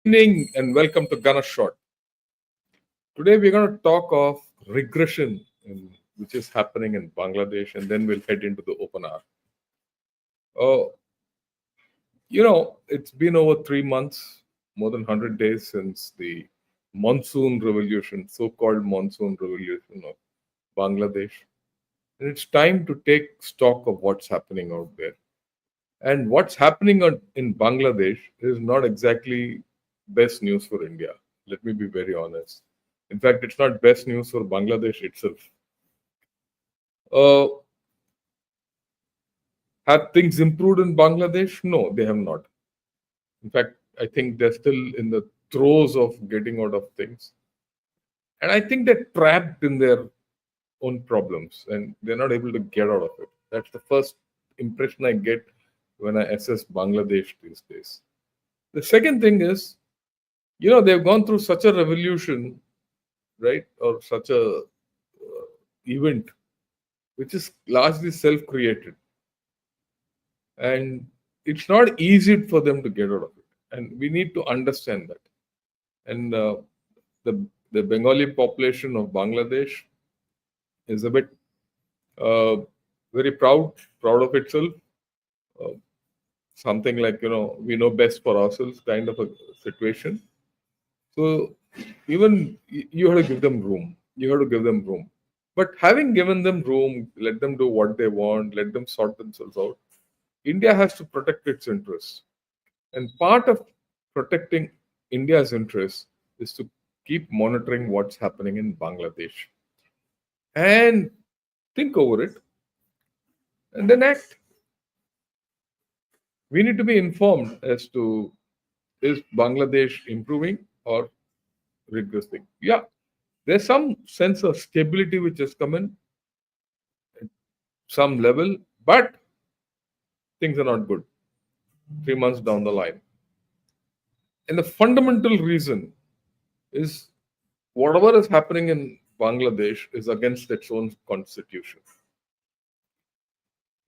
Evening and welcome to Gunner Shot. Today we're going to talk of regression, which is happening in Bangladesh, and then we'll head into the open hour. Uh, it's been over 3 months, more than 100 days since the monsoon revolution, so-called monsoon revolution of Bangladesh. And it's time to take stock of what's happening out there. And what's happening in Bangladesh is not exactly best news for India. Let me be very honest. In fact, it's not best news for Bangladesh itself. Uh, have things improved in Bangladesh? No, they have not. In fact, I think they're still in the throes of getting out of things. And I think they're trapped in their own problems and they're not able to get out of it. That's the first impression I get when I assess Bangladesh these days. The second thing is, they've gone through such a revolution, right, or such a event, which is largely self-created. And it's not easy for them to get out of it. And we need to understand that. And the Bengali population of Bangladesh is a bit very proud of itself. Something like, we know best for ourselves kind of a situation. So even you have to give them room. You have to give them room. But having given them room, let them do what they want, let them sort themselves out. India has to protect its interests. And part of protecting India's interests is to keep monitoring what's happening in Bangladesh. And think over it and then act. We need to be informed as to, is Bangladesh improving or regressing? Yeah, there's some sense of stability which has come in at some level, but things are not good 3 months down the line. And the fundamental reason is whatever is happening in Bangladesh is against its own constitution.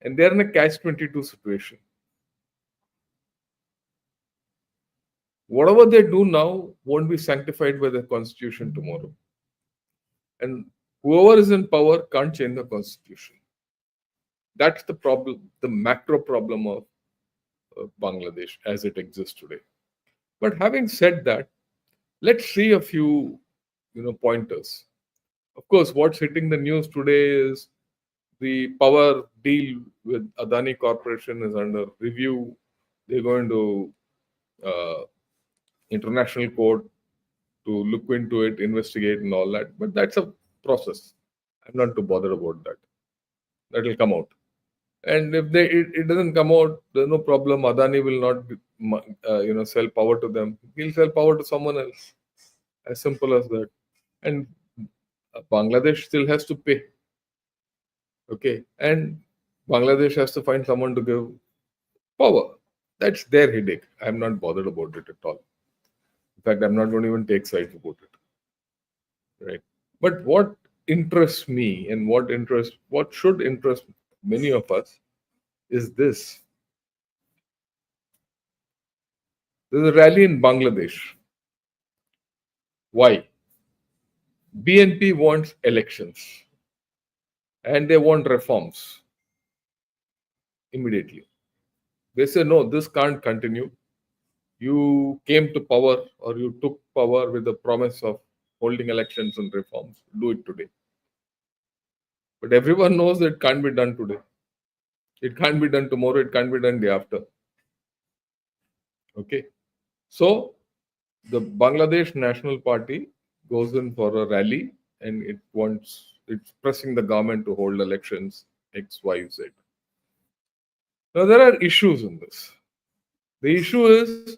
And they're in a catch-22 situation. Whatever they do now won't be sanctified by the constitution tomorrow. And whoever is in power can't change the constitution. That's the problem, the macro problem of Bangladesh as it exists today. But having said that, let's see a few pointers. Of course, what's hitting the news today is the power deal with Adani Corporation is under review. They're going to international court to look into it, investigate and all that. But that's a process. I'm not too bothered about that. That will come out. And if it doesn't come out, there's no problem. Adani will not sell power to them. He'll sell power to someone else. As simple as that. And Bangladesh still has to pay. Okay. And Bangladesh has to find someone to give power. That's their headache. I'm not bothered about it at all. In fact, I'm not going to even take sides about it. Right. But what interests me and what should interest many of us is this. There's a rally in Bangladesh. Why? BNP wants elections and they want reforms immediately. They say, no, this can't continue. You came to power or you took power with the promise of holding elections and reforms. Do it today. But everyone knows that it can't be done today. It can't be done tomorrow. It can't be done day after. Okay. So the Bangladesh National Party goes in for a rally and it's pressing the government to hold elections X, Y, Z. Now there are issues in this. The issue is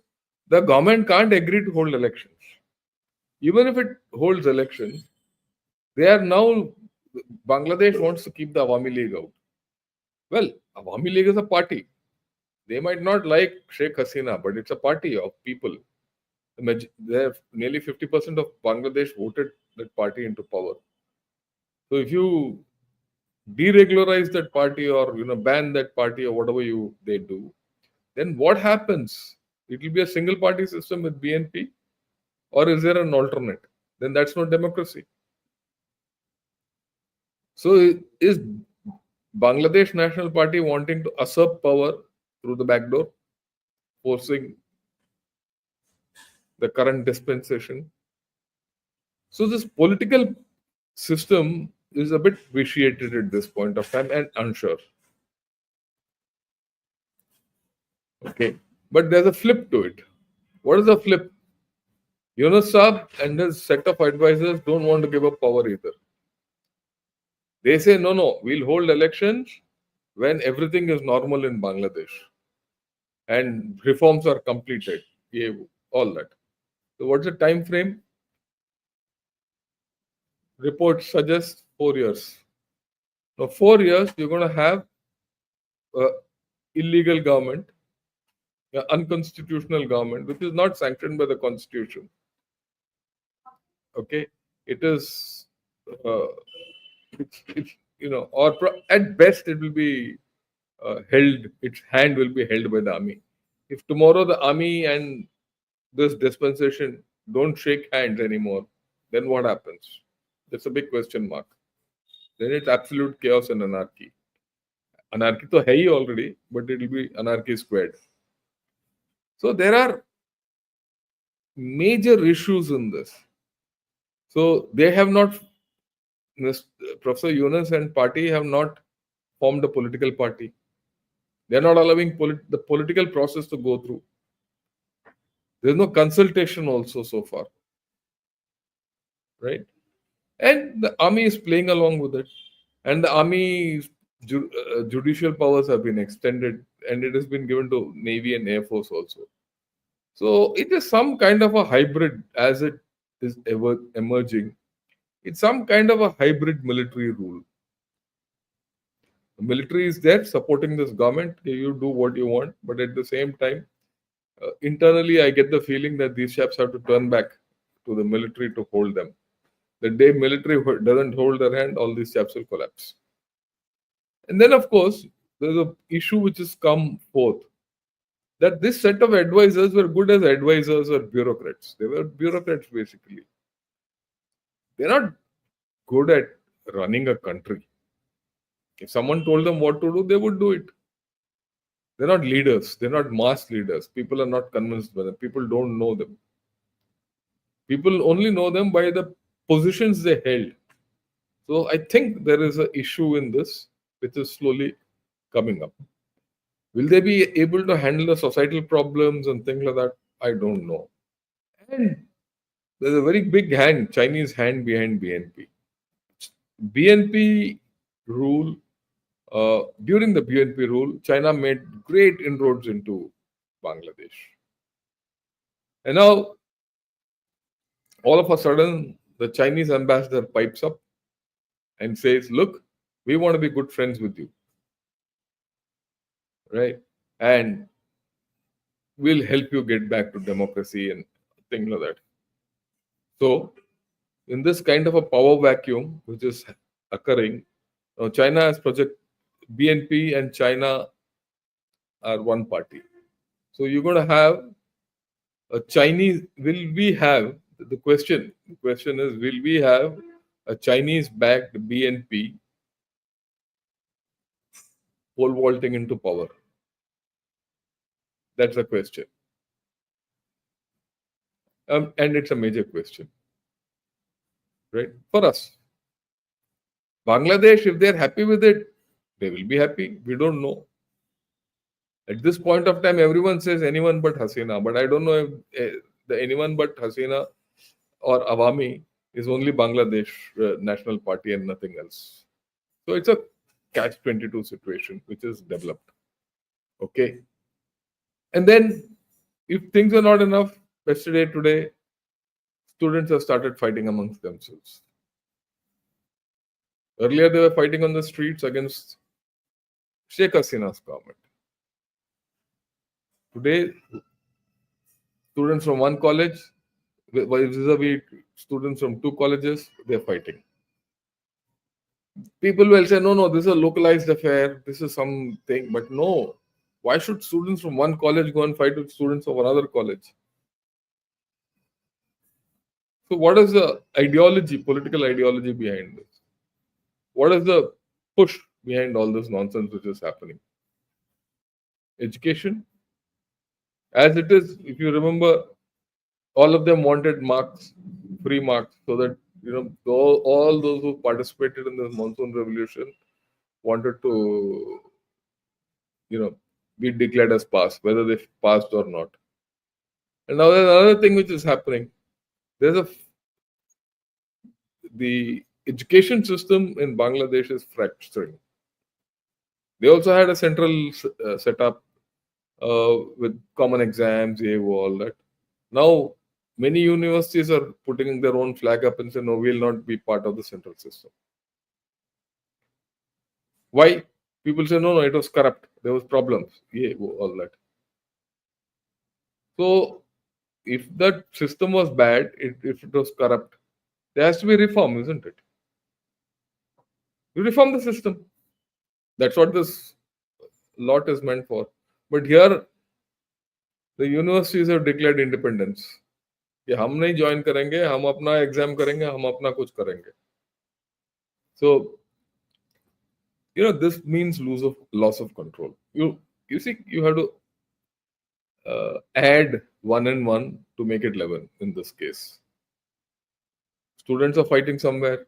the government can't agree to hold elections. Even if it holds elections, Bangladesh wants to keep the Awami League out. Well, Awami League is a party. They might not like Sheikh Hasina, but it's a party of people. Nearly 50% of Bangladesh voted that party into power. So if you deregularize that party or ban that party or whatever they do, then what happens It will be a single party system with BNP, or is there an alternate? Then that's not democracy. So is Bangladesh National Party wanting to usurp power through the back door, forcing the current dispensation? So this political system is a bit vitiated at this point of time and unsure. Okay. But there's a flip to it. What is the flip? Yunus Saab and his set of advisors don't want to give up power either. They say, no, we'll hold elections when everything is normal in Bangladesh and reforms are completed. Yeah, all that. So, what's the time frame? Reports suggest 4 years. Now, 4 years, you're going to have illegal government, unconstitutional government, which is not sanctioned by the constitution. Okay, it is, or at best it will be held. Its hand will be held by the army. If tomorrow the army and this dispensation don't shake hands anymore, then what happens? That's a big question mark. Then it's absolute chaos and anarchy. Anarchy to hai already, but it will be anarchy squared. So there are major issues in this. So they have not, Professor Yunus and party have not formed a political party. They are not allowing the political process to go through. There is no consultation also so far. Right? And the army is playing along with it. And the army's judicial powers have been extended, and it has been given to Navy and Air Force also. So it is some kind of a hybrid as it is ever emerging. It's some kind of a hybrid military rule. The military is there supporting this government. You do what you want, but at the same time, internally, I get the feeling that these chaps have to turn back to the military to hold them. The day military doesn't hold their hand, all these chaps will collapse. And then, of course, there's an issue which has come forth that this set of advisors were good as advisors or bureaucrats. They were bureaucrats basically. They're not good at running a country. If someone told them what to do, they would do it. They're not leaders. They're not mass leaders. People are not convinced by them. People don't know them. People only know them by the positions they held. So I think there is an issue in this which is slowly coming up. Will they be able to handle the societal problems and things like that? I don't know. And there's a very big hand, Chinese hand behind BNP. BNP rule, during the BNP rule, China made great inroads into Bangladesh. And now, all of a sudden, the Chinese ambassador pipes up and says, look, we want to be good friends with you. Right? And we'll help you get back to democracy and things like that. So, in this kind of a power vacuum which is occurring, China has project BNP and China are one party. So you're going to have a Chinese. Will we have the question? The question is, will we have a Chinese-backed BNP pole vaulting into power? That's a question, and it's a major question, right? For us, Bangladesh, if they're happy with it, they will be happy. We don't know. At this point of time, everyone says anyone but Hasina, but I don't know if the anyone but Hasina or Awami is only Bangladesh National Party and nothing else. So it's a catch-22 situation which is developed. Okay. And then if things are not enough, yesterday, today, students have started fighting amongst themselves. Earlier, they were fighting on the streets against Sheikh Hasina's government. Today, students from one college, vis-a-vis students from two colleges, they're fighting. People will say, no, this is a localized affair, this is something, but no. Why should students from one college go and fight with students of another college? So, what is the ideology, political ideology behind this? What is the push behind all this nonsense which is happening? Education, as it is, if you remember, all of them wanted marks, free marks, so that all those who participated in the monsoon revolution wanted to be declared as pass, whether they passed or not. And now there's another thing which is happening. There's a the education system in Bangladesh is fracturing. They also had a central setup with common exams, all that. Now, many universities are putting their own flag up and say, no, we'll not be part of the central system. Why? People say, no, it was corrupt. There was problems. All that. So, if that system was bad, if it was corrupt, there has to be reform, isn't it? You reform the system. That's what this lot is meant for. But here, the universities have declared independence. कि हम नहीं join करेंगे, हम अपना exam करेंगे, हम अपना कुछ करेंगे. So, this means loss of control. You see, you have to add 1 and 1 to make it 11 in this case. Students are fighting somewhere.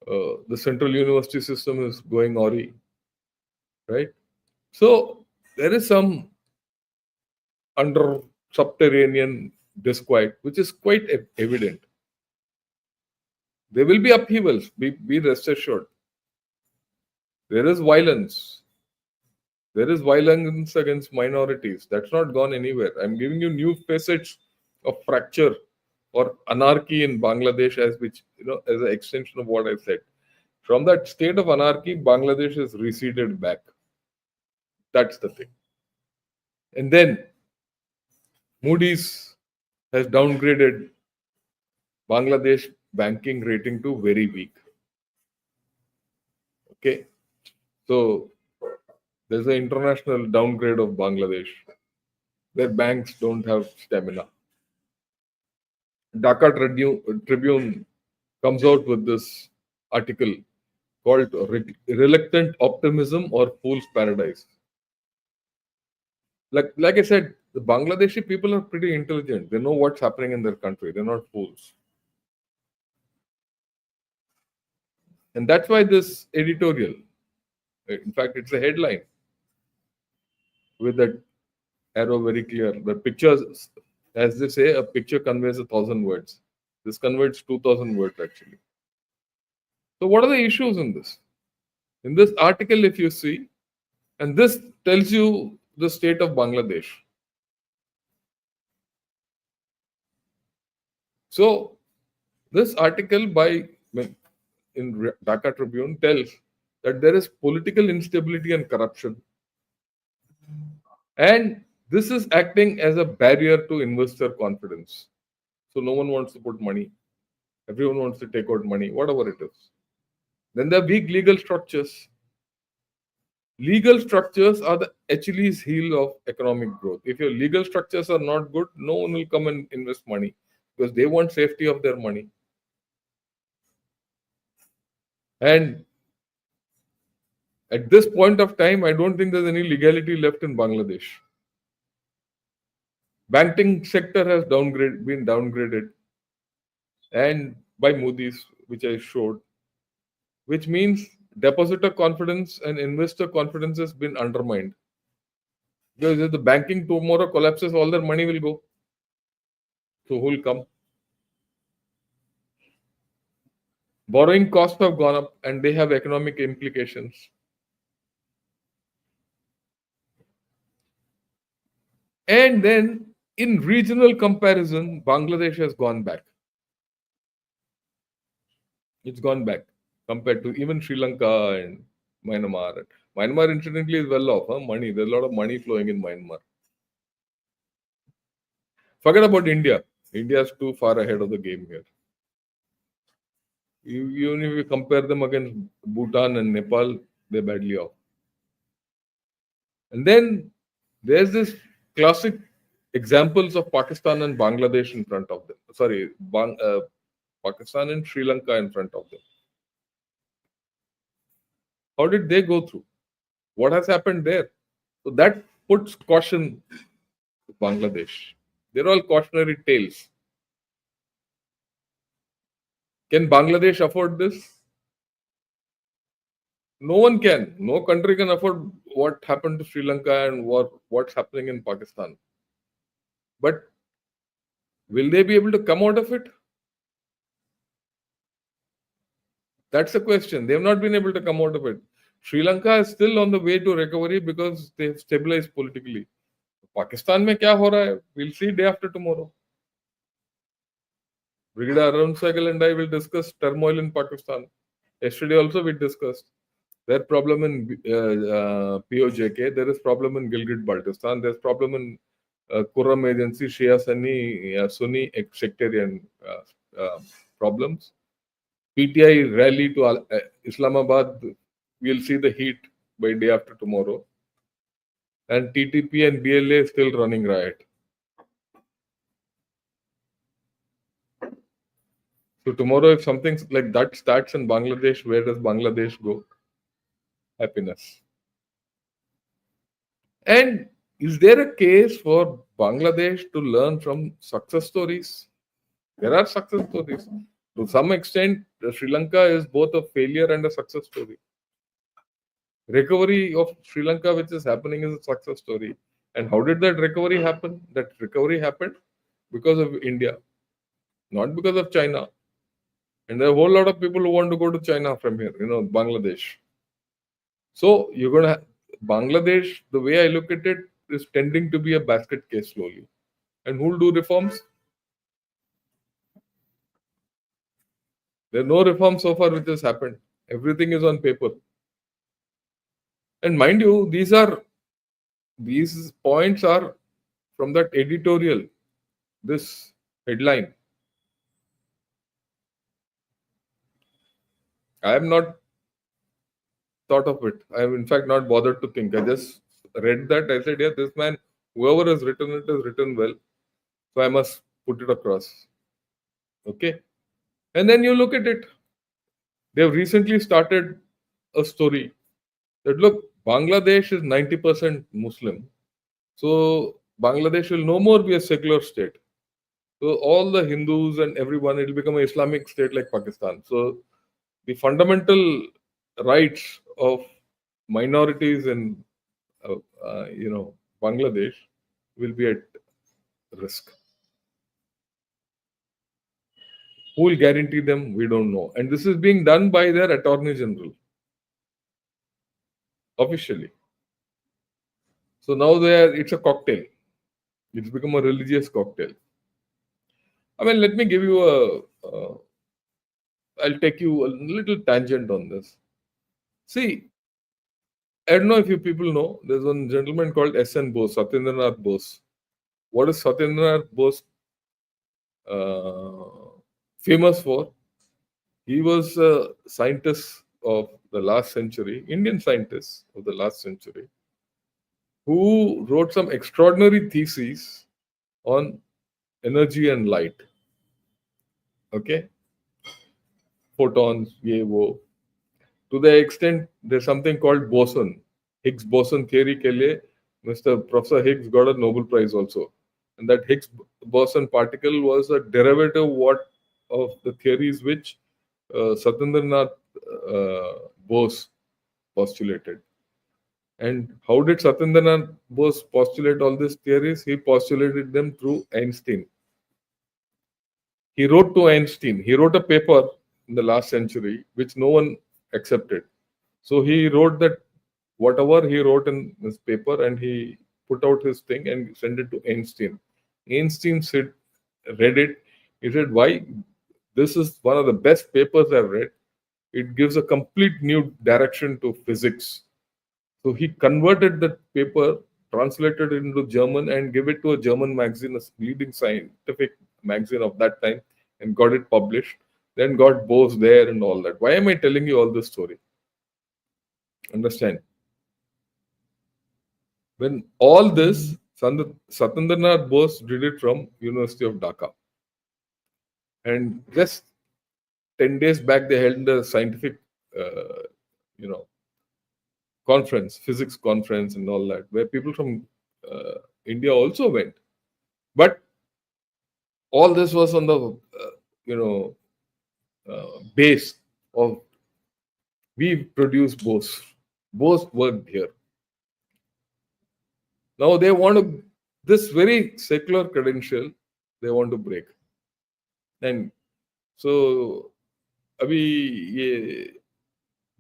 The central university system is going awry, right? So there is some under subterranean disquiet, which is quite evident. There will be upheavals, be rest assured. There is violence. There is violence against minorities. That's not gone anywhere. I'm giving you new facets of fracture or anarchy in Bangladesh as an extension of what I said. From that state of anarchy, Bangladesh has receded back. That's the thing. And then Moodys has downgraded Bangladesh banking rating to very weak. Okay. So there's an international downgrade of Bangladesh. Their banks don't have stamina. Dhaka Tribune comes out with this article called Reluctant Optimism or Fool's Paradise. Like I said, the Bangladeshi people are pretty intelligent. They know what's happening in their country. They're not fools. And that's why this editorial, in fact, it's a headline with that arrow very clear. The pictures, as they say, a picture conveys 1,000 words. This conveys 2,000 words actually. So what are the issues in this? In this article, if you see, and this tells you the state of Bangladesh. So this article in Dhaka Tribune tells that there is political instability and corruption. And this is acting as a barrier to investor confidence. So no one wants to put money. Everyone wants to take out money, whatever it is. Then there are weak legal structures. Legal structures are the Achilles heel of economic growth. If your legal structures are not good, no one will come and invest money because they want safety of their money. And at this point of time, I don't think there's any legality left in Bangladesh. Banking sector has been downgraded, and by Moodys, which I showed, which means depositor confidence and investor confidence has been undermined. Because if the banking tomorrow collapses, all their money will go. So who will come? Borrowing costs have gone up and they have economic implications. And then in regional comparison, Bangladesh has gone back. It's gone back compared to even Sri Lanka and Myanmar. Myanmar, incidentally, is well off. Money. There's a lot of money flowing in Myanmar. Forget about India. India is too far ahead of the game here. Even if you compare them against Bhutan and Nepal, they're badly off. And then there's this classic examples of Pakistan and Bangladesh in front of them. Sorry, Pakistan and Sri Lanka in front of them. How did they go through? What has happened there? So that puts caution to Bangladesh. They're all cautionary tales. Can Bangladesh afford this? No one can. No country can afford what happened to Sri Lanka and what's happening in Pakistan. But will they be able to come out of it? That's the question. They have not been able to come out of it. Sri Lanka is still on the way to recovery because they have stabilized politically. Pakistan में क्या हो रहा है? We'll see day after tomorrow. Brigadier Arun Sehgal and I will discuss turmoil in Pakistan. Yesterday also we discussed. There's problem in POJK. There is problem in Gilgit-Baltistan. There's problem in Quram Agency, Shia Sunni sectarian problems. PTI rally to Islamabad. We'll see the heat by day after tomorrow. And TTP and BLA still running riot. So tomorrow, if something like that starts in Bangladesh, where does Bangladesh go? Happiness. And is there a case for Bangladesh to learn from success stories? There are success stories. To some extent, Sri Lanka is both a failure and a success story. Recovery of Sri Lanka, which is happening, is a success story. And how did that recovery happen? That recovery happened because of India, not because of China. And there are a whole lot of people who want to go to China from here, Bangladesh. So you're going to Bangladesh, the way I look at it, is tending to be a basket case slowly. And who'll do reforms? There are no reforms so far which has happened. Everything is on paper. And mind you, these points are from that editorial, this headline. I have not thought of it. I have in fact not bothered to think. I just read that. I said, yeah, this man, whoever has written it has written well. So I must put it across. Okay. And then you look at it. They've recently started a story that look, Bangladesh is 90% Muslim. So Bangladesh will no more be a secular state. So all the Hindus and everyone, it will become an Islamic state like Pakistan. So the fundamental rights of minorities in Bangladesh will be at risk. Who will guarantee them? We don't know. And this is being done by their Attorney General officially. So now it's a cocktail. It's become a religious cocktail. I mean, let me give you I'll take you a little tangent on this. See, I don't know if you people know, there's one gentleman called S.N. Bose, Satyendranath Bose. What is Satyendranath Bose famous for? He was a scientist of the last century, Indian scientist of the last century, who wrote some extraordinary theses on energy and light. Okay? Photons, ye wo. To the extent there's something called boson, Higgs boson theory ke liye Mr. Professor Higgs got a Nobel Prize also. And that Higgs boson particle was a derivative of the theories which Satyendranath Bose postulated. And how did Satyendranath Bose postulate all these theories? He postulated them through Einstein. He wrote to Einstein. He wrote a paper in the last century which no one accepted. So he wrote that whatever he wrote in this paper, and he put out his thing and sent it to Einstein. Einstein read it. He said, "Why? This is one of the best papers I've read. It gives a complete new direction to physics." So he converted that paper, translated it into German, and gave it to a German magazine, a leading scientific magazine of that time, and got it published. Then got Bose there and all that. Why am I telling you all this story? Understand? When all this, Satendranath Bose did it from University of Dhaka. And just 10 days back, they held a scientific, you know, conference, physics conference and all that, where people from India also went. But all this was on the, you know, base of we produce Bose. Bose worked here. Now they want to, this very secular credential, they want to break. And so, अभी ये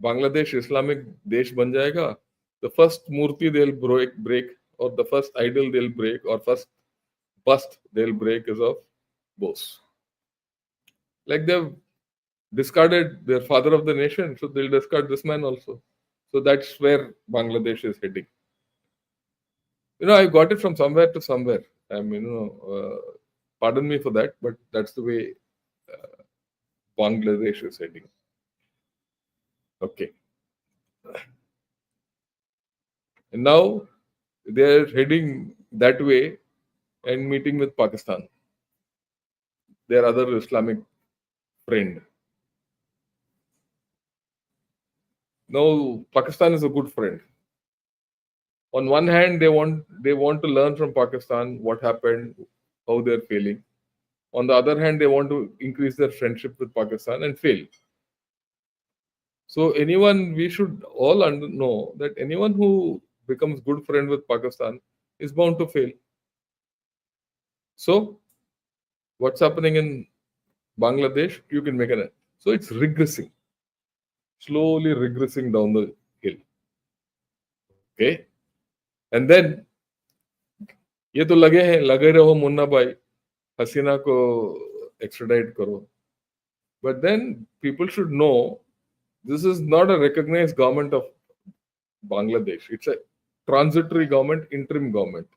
Bangladesh Islamic देश बन जाएगा, the first Murthy they'll break, or the first idol they'll break, or first bust they'll break is of Bose. Like they've discarded their father of the nation, so they'll discard this man also. So that's where Bangladesh is heading. I got it from somewhere to somewhere. I mean, pardon me for that, but that's the way Bangladesh is heading. Okay. And now they're heading that way and meeting with Pakistan, their other Islamic friend. Now, Pakistan is a good friend. On one hand, they want to learn from Pakistan what happened, how they're failing. On the other hand, they want to increase their friendship with Pakistan and fail. So we should all know that anyone who becomes good friend with Pakistan is bound to fail. So what's happening in Bangladesh? You can make an. So it's regressing, slowly regressing down the hill. Okay, and then ये तो लगे रहो मुन्ना भाई, हसीना को extradite करो. But then people should know this is not a recognized government of Bangladesh. It's a transitory government, interim government.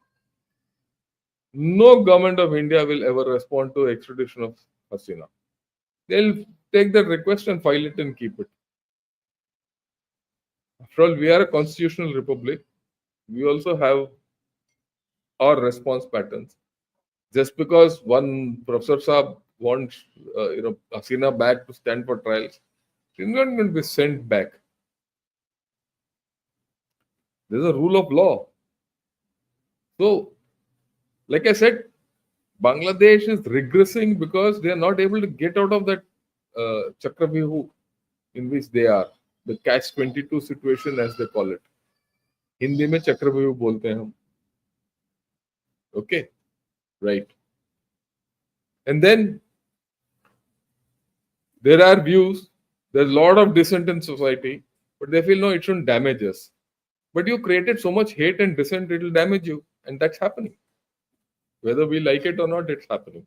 No government of India will ever respond to extradition of Hasina. They'll take that request and file it and keep it. After all, we are a constitutional republic. We also have our response patterns. Just because one Professor Saab wants, Hasina back to stand for trials, she's not going to be sent back. There's a rule of law. So, like I said, Bangladesh is regressing because they are not able to get out of that Chakravyuh in which they are, the catch-22 situation as they call it. Hindi में चक्रव्यूह बोलते हैं हम. Okay, right. And then there are views, there's a lot of dissent in society, but they feel no, it shouldn't damage us. But you created so much hate and dissent, it will damage you. And that's happening. Whether we like it or not, it's happening.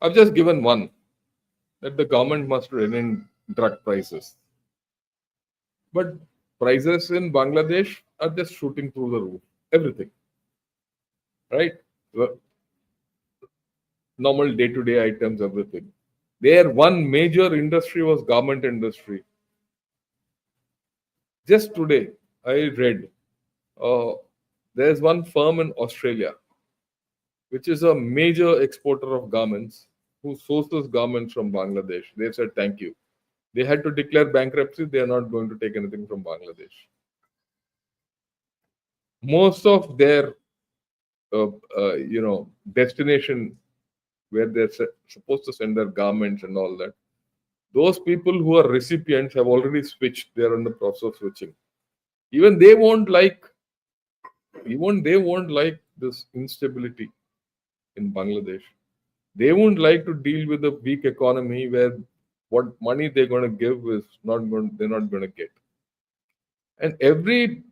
I've just given one, that the government must rein in drug prices. But prices in Bangladesh are just shooting through the roof. Everything. Right? Normal day-to-day items, everything. Their one major industry was garment industry. Just today, I read there's one firm in Australia, which is a major exporter of garments, who sources garments from Bangladesh. They said thank you. They had to declare bankruptcy. They are not going to take anything from Bangladesh. Most of their, destination where they're supposed to send their garments and all that, those people who are recipients have already switched. They're in the process of switching. Even they won't like this instability in Bangladesh. They won't like to deal with a weak economy where what money they're going to give is they're not going to get. And every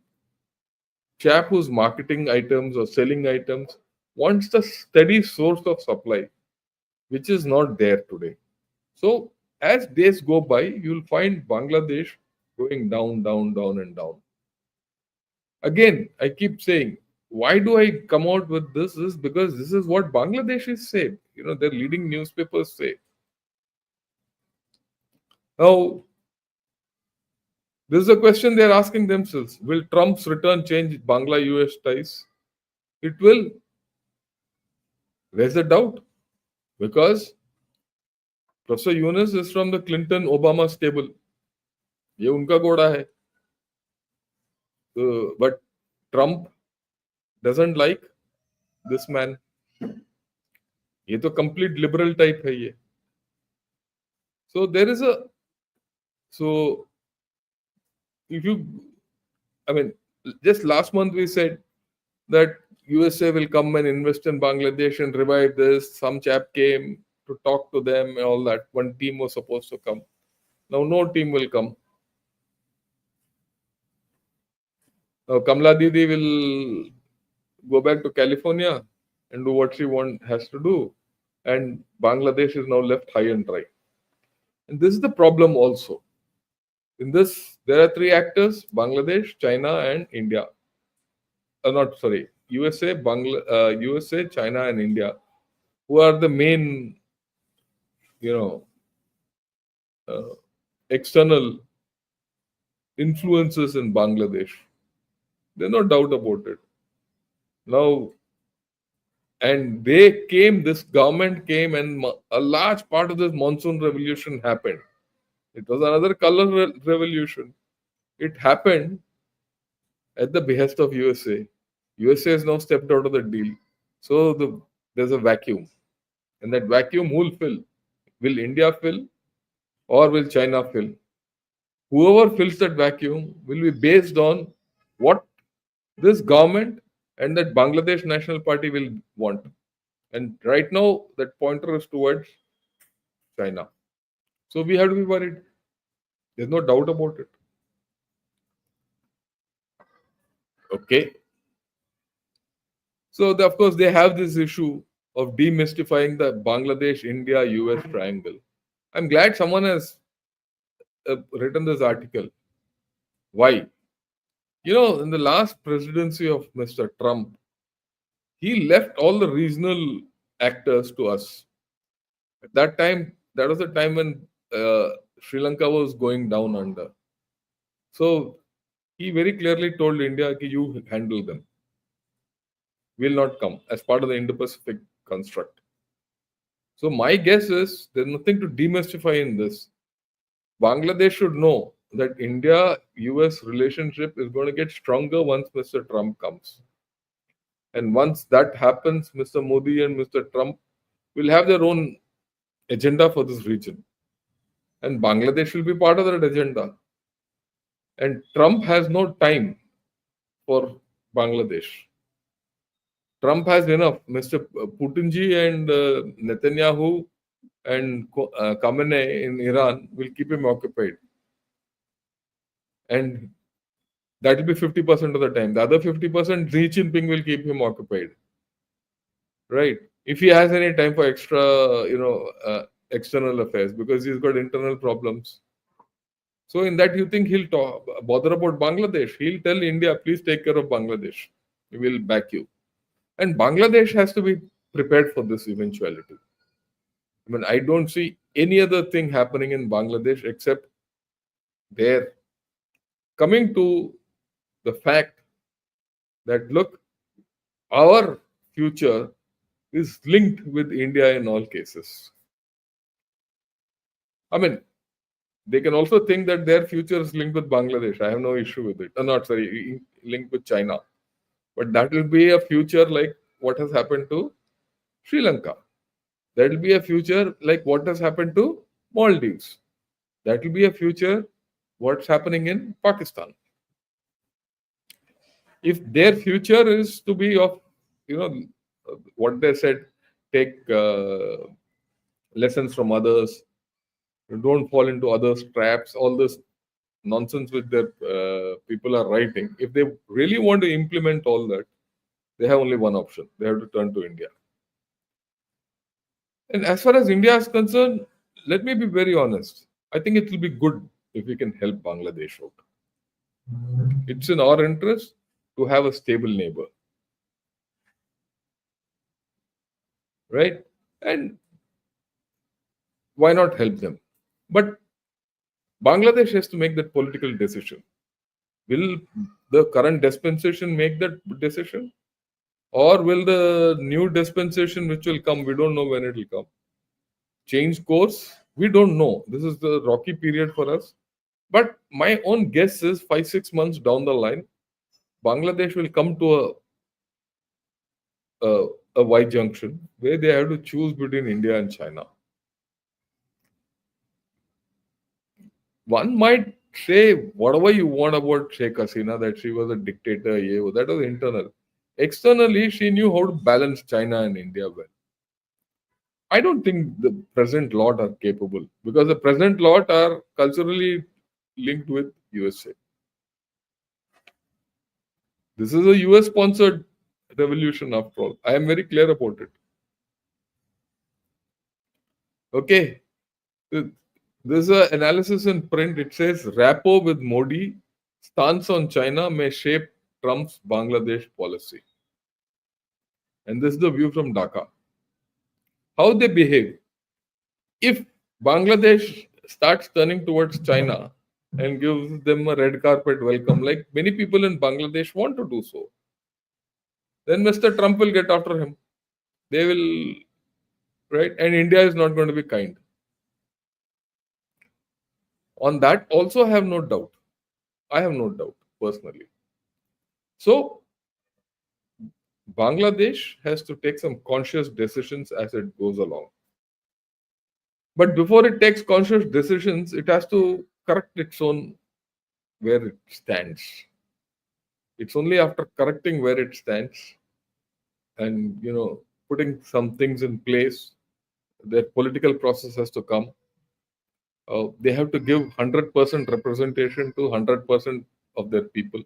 chap who's marketing items or selling items wants a steady source of supply, which is not there today. So as days go by, you'll find Bangladesh going down, down, down, and down. Again, I keep saying, why do I come out with this? Is because this is what Bangladeshis say. Their leading newspapers say. Now, This is a question they are asking themselves. Will Trump's return change Bangla US ties? It will. There's a doubt because Professor Yunus is from the Clinton Obama stable. ये उनका घोड़ा है. But Trump doesn't like this man. ये तो complete liberal type है ये. So there is a so if you I mean just last month we said that USA will come and invest in Bangladesh and revive this. Some chap came to talk to them and all that. One team was supposed to come. Now no team will come. Now Kamala Didi will go back to California and do what has to do. And Bangladesh is now left high and dry. And this is the problem also. In this, there are three actors: Bangladesh, China, and India. Not sorry, USA, China, and India, who are the main, you know, uh, external influences in Bangladesh. There's no doubt about it. Now, and this government came, and a large part of this monsoon revolution happened. It was another color revolution. It happened at the behest of USA. USA has now stepped out of the deal. So there's a vacuum. And that vacuum who will fill? Will India fill or will China fill? Whoever fills that vacuum will be based on what this government and that Bangladesh National Party will want. And right now, that pointer is towards China. So we have to be worried. There's no doubt about it. Okay. So, of course, they have this issue of demystifying the Bangladesh, India, US triangle. I'm glad someone has written this article. Why? In the last presidency of Mr. Trump, he left all the regional actors to us. At that time, that was the time when Sri Lanka was going down under. So he very clearly told India, "Ki you handle them. Will not come as part of the Indo-Pacific construct." So my guess is there's nothing to demystify in this. Bangladesh should know that India-US relationship is going to get stronger once Mr. Trump comes. And once that happens, Mr. Modi and Mr. Trump will have their own agenda for this region. And Bangladesh will be part of that agenda. And Trump has no time for Bangladesh. Trump has enough. Mr. Putinji and Netanyahu and Khamenei in Iran will keep him occupied. And that will be 50% of the time. The other 50%, Xi Jinping will keep him occupied. Right? If he has any time for extra, external affairs, because he's got internal problems. So in that, you think he'll bother about Bangladesh? He'll tell India, please take care of Bangladesh. We will back you. And Bangladesh has to be prepared for this eventuality. I mean, I don't see any other thing happening in Bangladesh except they're coming to the fact that, look, our future is linked with India in all cases. I mean, they can also think that their future is linked with Bangladesh. I have no issue with it. Not sorry, linked with China. But that will be a future like what has happened to Sri Lanka. That will be a future like what has happened to Maldives. That will be a future what's happening in Pakistan. If their future is to be of, what they said, take lessons from others, don't fall into others' traps, all this nonsense which their people are writing. If they really want to implement all that, they have only one option. They have to turn to India. And as far as India is concerned, let me be very honest. I think it will be good if we can help Bangladesh out. It's in our interest to have a stable neighbor. Right? And why not help them? But Bangladesh has to make that political decision. Will the current dispensation make that decision? Or will the new dispensation which will come, we don't know when it will come, change course? We don't know. This is the rocky period for us. But my own guess is 5, 6 months down the line, Bangladesh will come to a Y junction where they have to choose between India and China. One might say whatever you want about Sheikh Hasina, that she was a dictator, that was internal. Externally, she knew how to balance China and India well. I don't think the present lot are capable because the present lot are culturally linked with USA. This is a US sponsored revolution after all. I am very clear about it. Okay. There's an analysis in print. It says rapport with Modi, stance on China may shape Trump's Bangladesh policy. And this is the view from Dhaka. How they behave. If Bangladesh starts turning towards China and gives them a red carpet welcome, like many people in Bangladesh want to do so, then Mr. Trump will get after him. They will, right? And India is not going to be kind. On that, also, I have no doubt. I have no doubt personally. So, Bangladesh has to take some conscious decisions as it goes along. But before it takes conscious decisions, it has to correct its own where it stands. It's only after correcting where it stands and putting some things in place, that political process has to come. They have to give 100% representation to 100% of their people.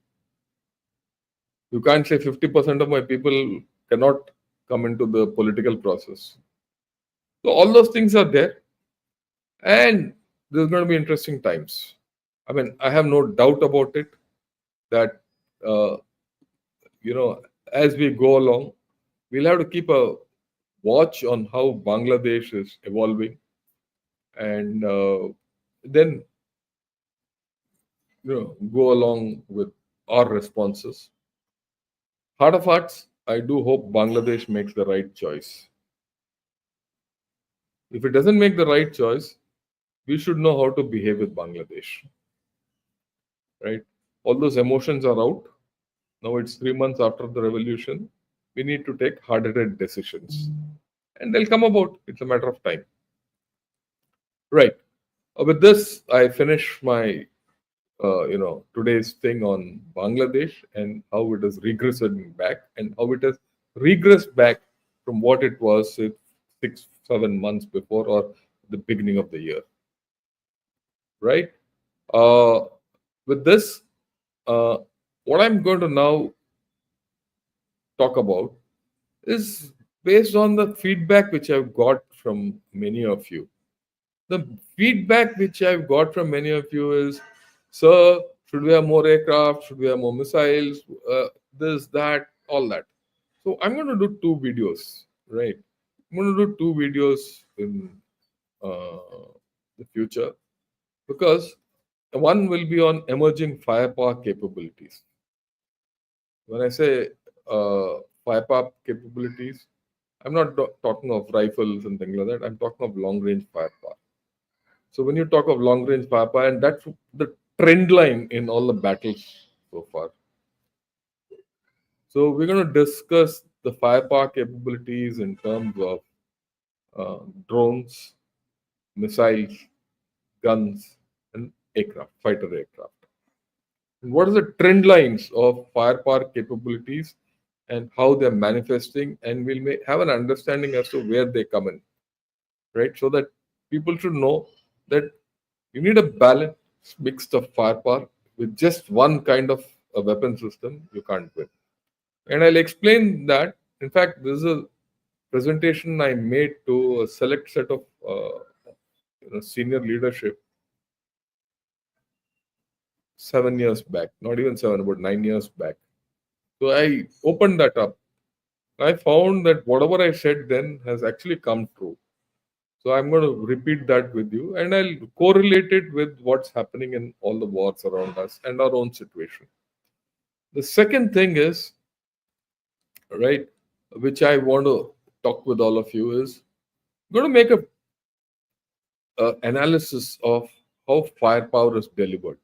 You can't say 50% of my people cannot come into the political process. So all those things are there, and there's going to be interesting times. I mean, I have no doubt about it that uh, as we go along, we'll have to keep a watch on how Bangladesh is evolving, and then go along with our responses. Heart of hearts, I do hope Bangladesh makes the right choice. If it doesn't make the right choice, we should know how to behave with Bangladesh. Right? All those emotions are out. Now it's 3 months after the revolution. We need to take hard-headed decisions. And they'll come about. It's a matter of time. Right. With this, I finish my today's thing on Bangladesh and how it is regressing back and how it has regressed back from what it was 6, 7 months before or the beginning of the year. Right? With this, what I'm going to now talk about is based on the feedback which I've got from many of you. The feedback which I've got from many of you is, sir, should we have more aircraft? Should we have more missiles? This, that, all that. So I'm going to do 2 videos, right? I'm going to do 2 videos in the future because one will be on emerging firepower capabilities. When I say firepower capabilities, I'm not talking of rifles and things like that. I'm talking of long-range firepower. So when you talk of long-range firepower, and that's the trend line in all the battles so far. So we're going to discuss the firepower capabilities in terms of drones, missiles, guns, and aircraft, fighter aircraft. And what are the trend lines of firepower capabilities and how they're manifesting, and we'll have an understanding as to where they come in, right? So that people should know that you need a balanced mix of firepower. With just one kind of a weapon system, you can't win. And I'll explain that. In fact, this is a presentation I made to a select set of senior leadership 7 years back, not even 7, about 9 years back. So I opened that up. I found that whatever I said then has actually come true. So I'm going to repeat that with you, and I'll correlate it with what's happening in all the wars around us and our own situation. The second thing is, right, which I want to talk with all of you is going to make a analysis of how firepower is delivered.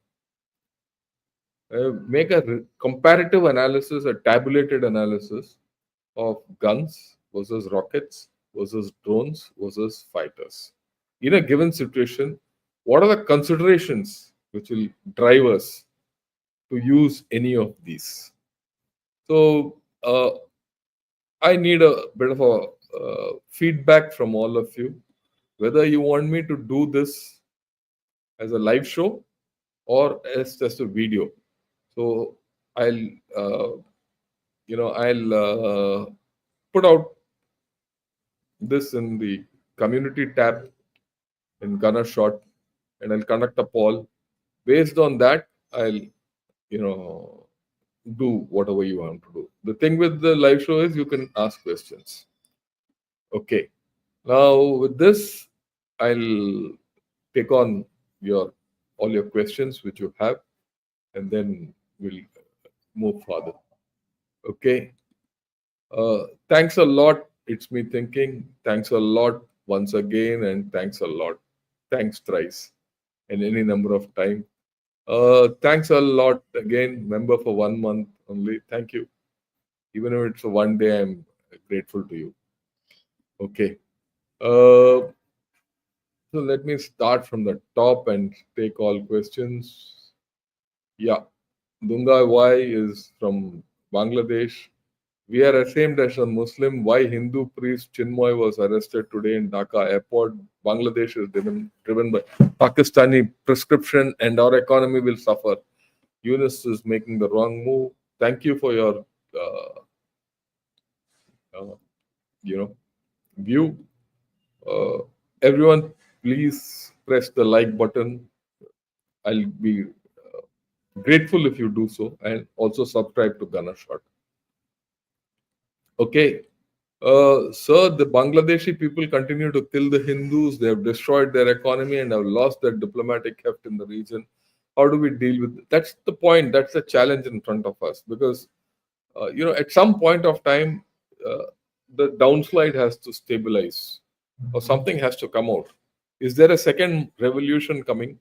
Make a comparative analysis, a tabulated analysis of guns versus rockets versus drones versus fighters. In a given situation, what are the considerations which will drive us to use any of these? So, I need a bit of a feedback from all of you, whether you want me to do this as a live show or as just a video. So, I'll, I'll put out this in the community tab in Gunner Shot, and I'll conduct a poll. Based on that, I'll, you know, do whatever you want to do. The thing with the live show is you can ask questions. Okay. Now with this, I'll take on your all your questions which you have, and then we'll move further. Okay. Thanks a lot. It's me thinking. Thanks a lot once again, and thanks a lot. Thanks thrice, and any number of time. Thanks a lot again, member for 1 month only. Thank you. Even if it's a one day, I'm grateful to you. Okay. So let me start from the top and take all questions. Yeah. Dunga Y is from Bangladesh. We are ashamed as a Muslim. Why Hindu priest Chinmoy was arrested today in Dhaka airport? Bangladesh is driven by Pakistani prescription, and our economy will suffer. Yunus is making the wrong move. Thank you for your, uh, uh, view. Uh, Everyone, please press the like button. I'll be grateful if you do so, and also subscribe to Gunner Shot. Okay. Sir, the Bangladeshi people continue to kill the Hindus. They have destroyed their economy and have lost their diplomatic heft in the region. How do we deal with it? That's the point. That's the challenge in front of us, because at some point of time, uh, the downslide has to stabilize, or something has to come out. Is there a second revolution coming?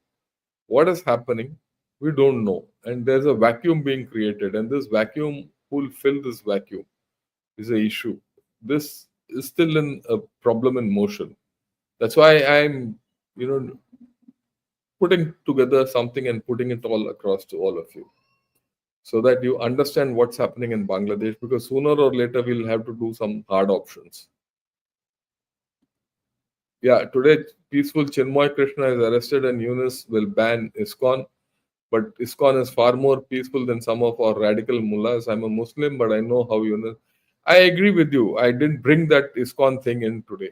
What is happening? We don't know. And there's a vacuum being created, and this vacuum, who will fill this vacuum, is a issue. This is still in a problem in motion. That's why I'm, putting together something and putting it all across to all of you, so that you understand what's happening in Bangladesh, because sooner or later we'll have to do some hard options. Yeah, today peaceful Chinmoy Krishna is arrested and Yunus will ban ISKCON. But ISKCON is far more peaceful than some of our radical mullahs. I'm a Muslim, but I know how Yunus. I agree with you. I didn't bring that ISKCON thing in today.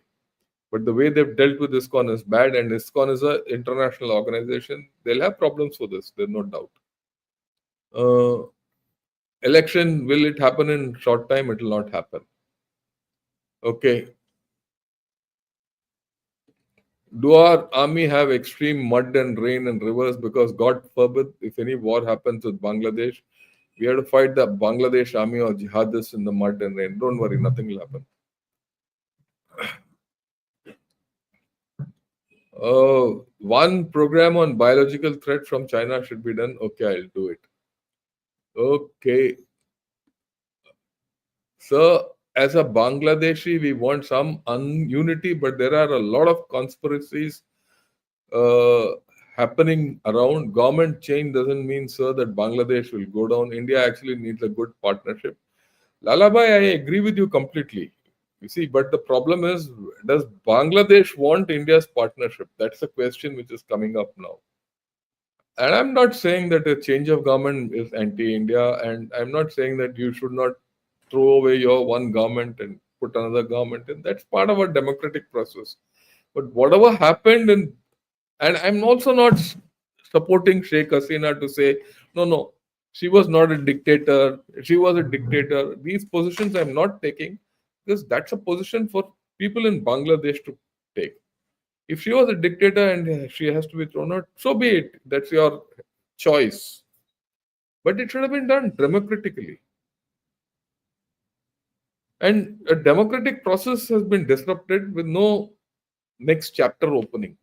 But the way they've dealt with ISKCON is bad, and ISKCON is an international organization. They'll have problems for this, there's no doubt. Uh, Election, will it happen in short time? It will not happen. Okay. Do our army have extreme mud and rain and rivers? Because God forbid, if any war happens with Bangladesh, we have to fight the Bangladesh army or jihadists in the mud and rain. Don't worry, nothing will happen. One program on biological threat from China should be done. Okay, I'll do it. Okay. So, as a Bangladeshi, we want some unity, but there are a lot of conspiracies uh, happening around. Government change doesn't mean, sir, that Bangladesh will go down. India actually needs a good partnership. Lalabai, I agree with you completely. You see, but the problem is, does Bangladesh want India's partnership? That's the question which is coming up now. And I'm not saying that a change of government is anti-India, and I'm not saying that you should not throw away your one government and put another government in. That's part of a democratic process. But whatever happened in, and I'm also not supporting Sheikh Hasina to say, no, no, she was not a dictator, she was a dictator. These positions I'm not taking, because that's a position for people in Bangladesh to take. If she was a dictator and she has to be thrown out, so be it. That's your choice. But it should have been done democratically. And a democratic process has been disrupted with no next chapter opening.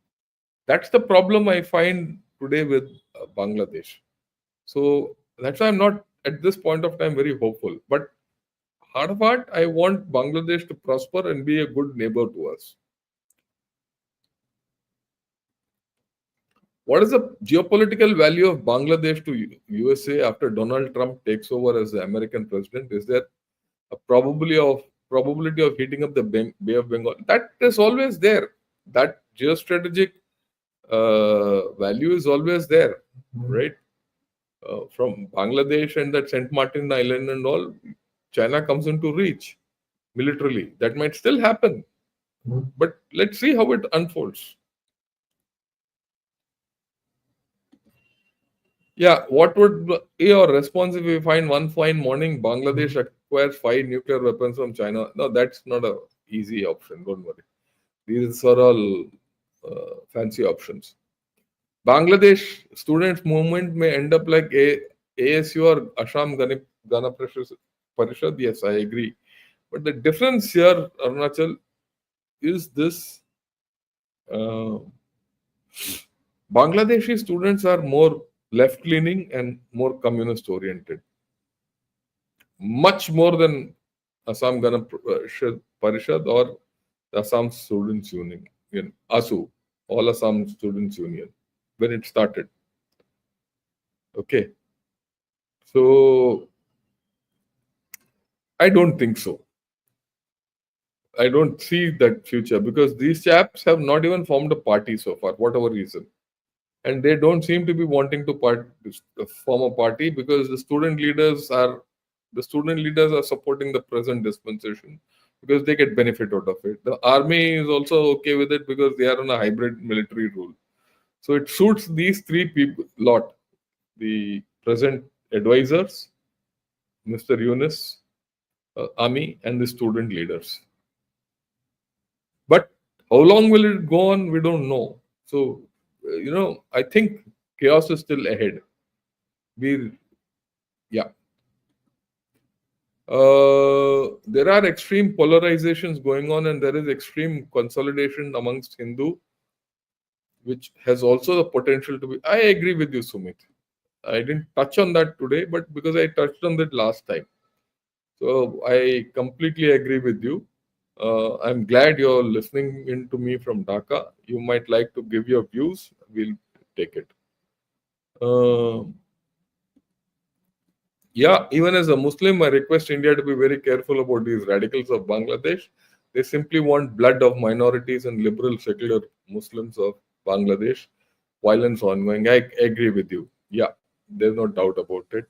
That's the problem I find today with Bangladesh. So that's why I'm not at this point of time very hopeful. But heart of heart, I want Bangladesh to prosper and be a good neighbor to us. What is the geopolitical value of Bangladesh to USA after Donald Trump takes over as the American president? Is there a probability of heating up the Bay of Bengal? That is always there. That geostrategic value is always there, right? From Bangladesh and that Saint Martin Island and all, China comes into reach militarily. That might still happen, but let's see how it unfolds. Yeah, what would be your response if we find one fine morning Bangladesh acquires 5 nuclear weapons from China? No, that's not a easy option. Don't worry. These are all fancy options. Bangladesh students movement may end up like ASU or Assam Gana Parishad. Yes, I agree. But the difference here, Arunachal, is this: uh, Bangladeshi students are more left-leaning and more communist-oriented, much more than Assam Gana Parishad or the Assam Students Union, ASU, All Assam Students Union, when it started. Okay, so I don't think so. I don't see that future because these chaps have not even formed a party so far, whatever reason. And they don't seem to be wanting to form a party because the student leaders are supporting the present dispensation because they get benefit out of it. The army is also okay with it because they are on a hybrid military rule. So it suits these three people lot: the present advisors, Mr. Yunus, army, and the student leaders. But how long will it go on? We don't know. So, I think chaos is still ahead. We, yeah. There are extreme polarizations going on, and there is extreme consolidation amongst Hindu, which has also the potential to be. I agree with you, Sumit. I didn't touch on that today, but because I touched on that last time. So I completely agree with you. I'm glad you're listening in to me from Dhaka. You might like to give your views. We'll take it. Uh, yeah, even as a Muslim, I request India to be very careful about these radicals of Bangladesh. They simply want blood of minorities and liberal secular Muslims of Bangladesh. Violence ongoing. I agree with you. Yeah, there's no doubt about it.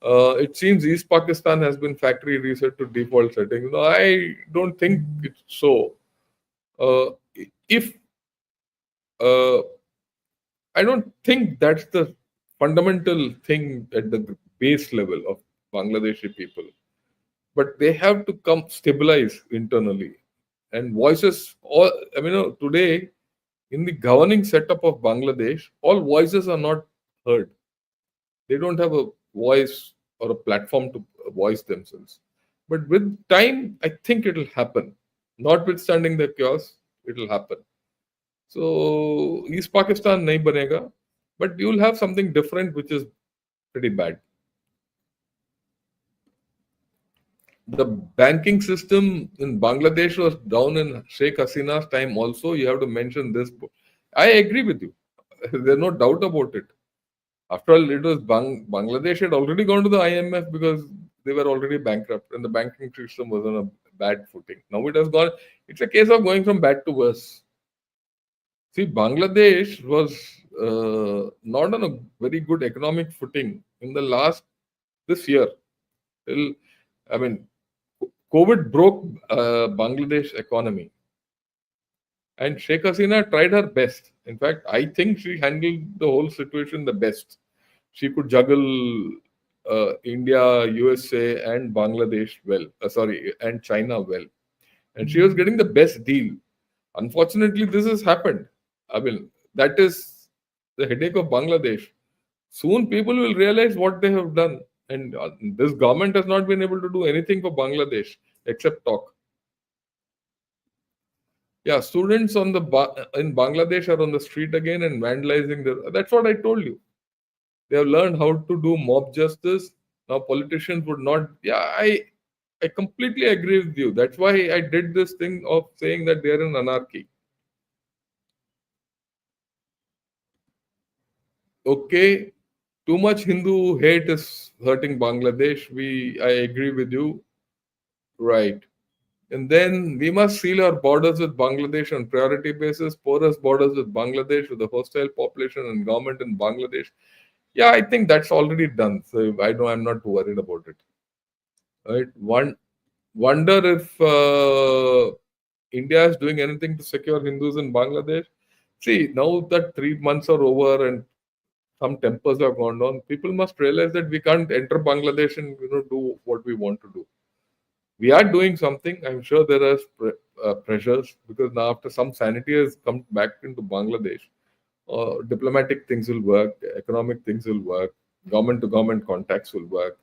It seems East Pakistan has been factory reset to default settings. No, I don't think it's so. Uh, if uh, I don't think that's the fundamental thing at the base level of Bangladeshi people, but they have to come stabilize internally. And voices, all I mean, today in the governing setup of Bangladesh, all voices are not heard. They don't have a voice or a platform to voice themselves. But with time, I think it'll happen. Notwithstanding the chaos, it'll happen. So East Pakistan nahi banega, but you'll have something different, which is pretty bad. The banking system in Bangladesh was down in Sheikh Hasina's time. Also, you have to mention this. I agree with you. There's no doubt about it. After all, it was Bangladesh had already gone to the IMF because they were already bankrupt and the banking system was on a bad footing. Now it has gone. It's a case of going from bad to worse. See, Bangladesh was not on a very good economic footing in the last this year. Till, I mean, COVID broke Bangladesh economy, and Sheikh Hasina tried her best. In fact, I think she handled the whole situation the best. She could juggle India, USA, and Bangladesh well. Sorry, and China well, and she was getting the best deal. Unfortunately, this has happened. I mean, that is the headache of Bangladesh. Soon people will realize what they have done. And this government has not been able to do anything for Bangladesh except talk. Yeah, students in Bangladesh are on the street again and vandalizing the. That's what I told you. They have learned how to do mob justice. Now politicians would not. Yeah, I completely agree with you. That's why I did this thing of saying that they are in anarchy. Okay, too much Hindu hate is hurting Bangladesh. I agree with you. Right. And then we must seal our borders with Bangladesh on priority basis, porous borders with Bangladesh with a hostile population and government in Bangladesh. Yeah, I think that's already done. So I know I'm not too worried about it. Right. Wonder if India is doing anything to secure Hindus in Bangladesh. See, now that 3 months are over and some tempers have gone down, people must realize that we can't enter Bangladesh and do what we want to do. We are doing something. I'm sure there are pressures because now after some sanity has come back into Bangladesh, diplomatic things will work, economic things will work, government to government contacts will work.